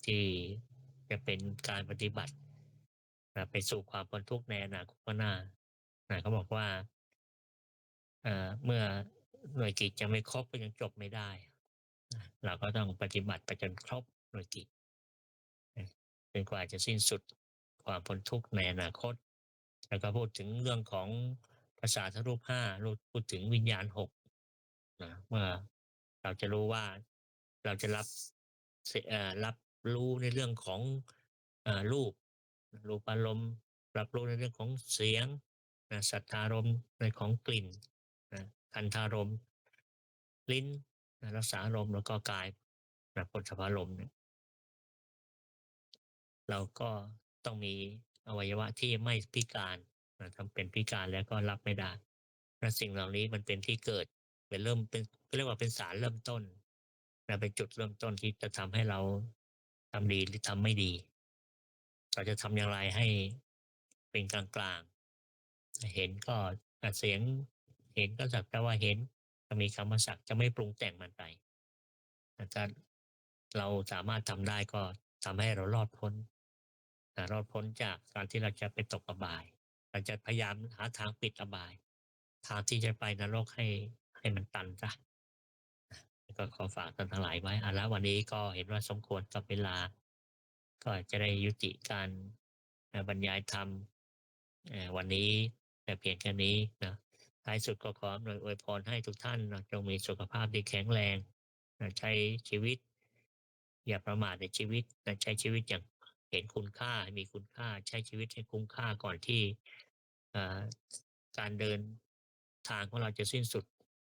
ที่จะเป็นการปฏิบัติไปสู่ความพ้นทุกข์ในอนาคตข้างหน้าเขาบอกว่าเมื่อหน่วยกิจยังไม่ครบก็ยังจบไม่ได้เราก็ต้องปฏิบัติไปจนครบหน่วยกิจจนกว่าจะสิ้นสุดความพ้นทุกข์ในอนาคตแล้วก็พูดถึงเรื่องของภาษาทรูปห้าพูดถึงวิญญาณ6เมื่อเราจะรู้ว่าเราจะรับรู้ในเรื่องของรูปรูปารมณ์รับรู้ในเรื่องของเสียงสัทธารมณ์ในของกลิ่นคันธารมณ์ลิ้นรสารมณ์แล้วก็กายโผฏฐัพพารมณ์เนี่ยเราก็ต้องมีอวัยวะที่ไม่พิการทำเป็นพิการแล้วก็รับไม่ได้และสิ่งเหล่านี้มันเป็นที่เกิดเป็นเรียกว่าเป็นสารเริ่มต้นเป็นจุดเริ่มต้นที่จะทำให้เราทำดีหรือทำไม่ดีเราจะทำอย่างไรให้เป็นกลางๆเห็นก็เสียงเห็นก็สักแต่ว่าเห็นจะมีคำว่าสักจะไม่ปรุงแต่งมันไปถ้าเราสามารถทำได้ก็ทำให้เรารอดพ้นจากการที่เราจะไปตกอบายเราจะพยายามหาทางปิดอบายทางที่จะไปนรกให้มันตันซะก็ขอฝากท่านทั้งหลายไว้แล้ววันนี้ก็เห็นว่าสมควรกับเวลาก็จะได้ยุติการบรรยายธรรมวันนี้แต่เพียงแค่นี้นะท้ายสุดก็ขอหน่วยอวยพรให้ทุกท่านจงมีสุขภาพที่แข็งแรงใช้ชีวิตอย่าประมาทในชีวิตใช้ชีวิตอย่างเห็นคุณค่ามีคุณค่าใช้ชีวิตให้คุ้มค่าก่อนที่การเดินทางของเราจะสิ้นสุด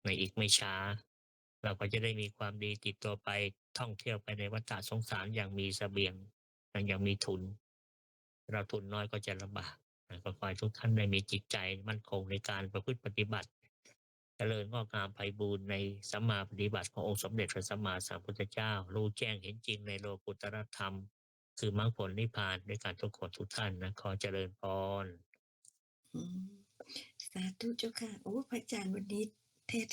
ในอีกไม่ช้าเราก็จะได้มีความดีติดตัวไปท่องเที่ยวไปในวัฏสงสารอย่างมีเสบียงอย่างมีทุนเราทุนน้อยก็จะลำบากก็ขอให้ทุกท่านได้มีจิตใจมั่นคงในการประพฤติปฏิบัติเจริญงอกงามไพบูรณ์ในสัมมาปฏิบัติขององค์สมเด็จพระสัมมาสัมพุทธเจ้ารู้แจ้งเห็นจริงในโลกุตรธรรมคือมรรคผลนิพพานด้วยการทุกคนทุกท่านขอเจริญพรอืมสาธุเจ้าค่ะโอ้พระอาจารย์วันนี้เทศ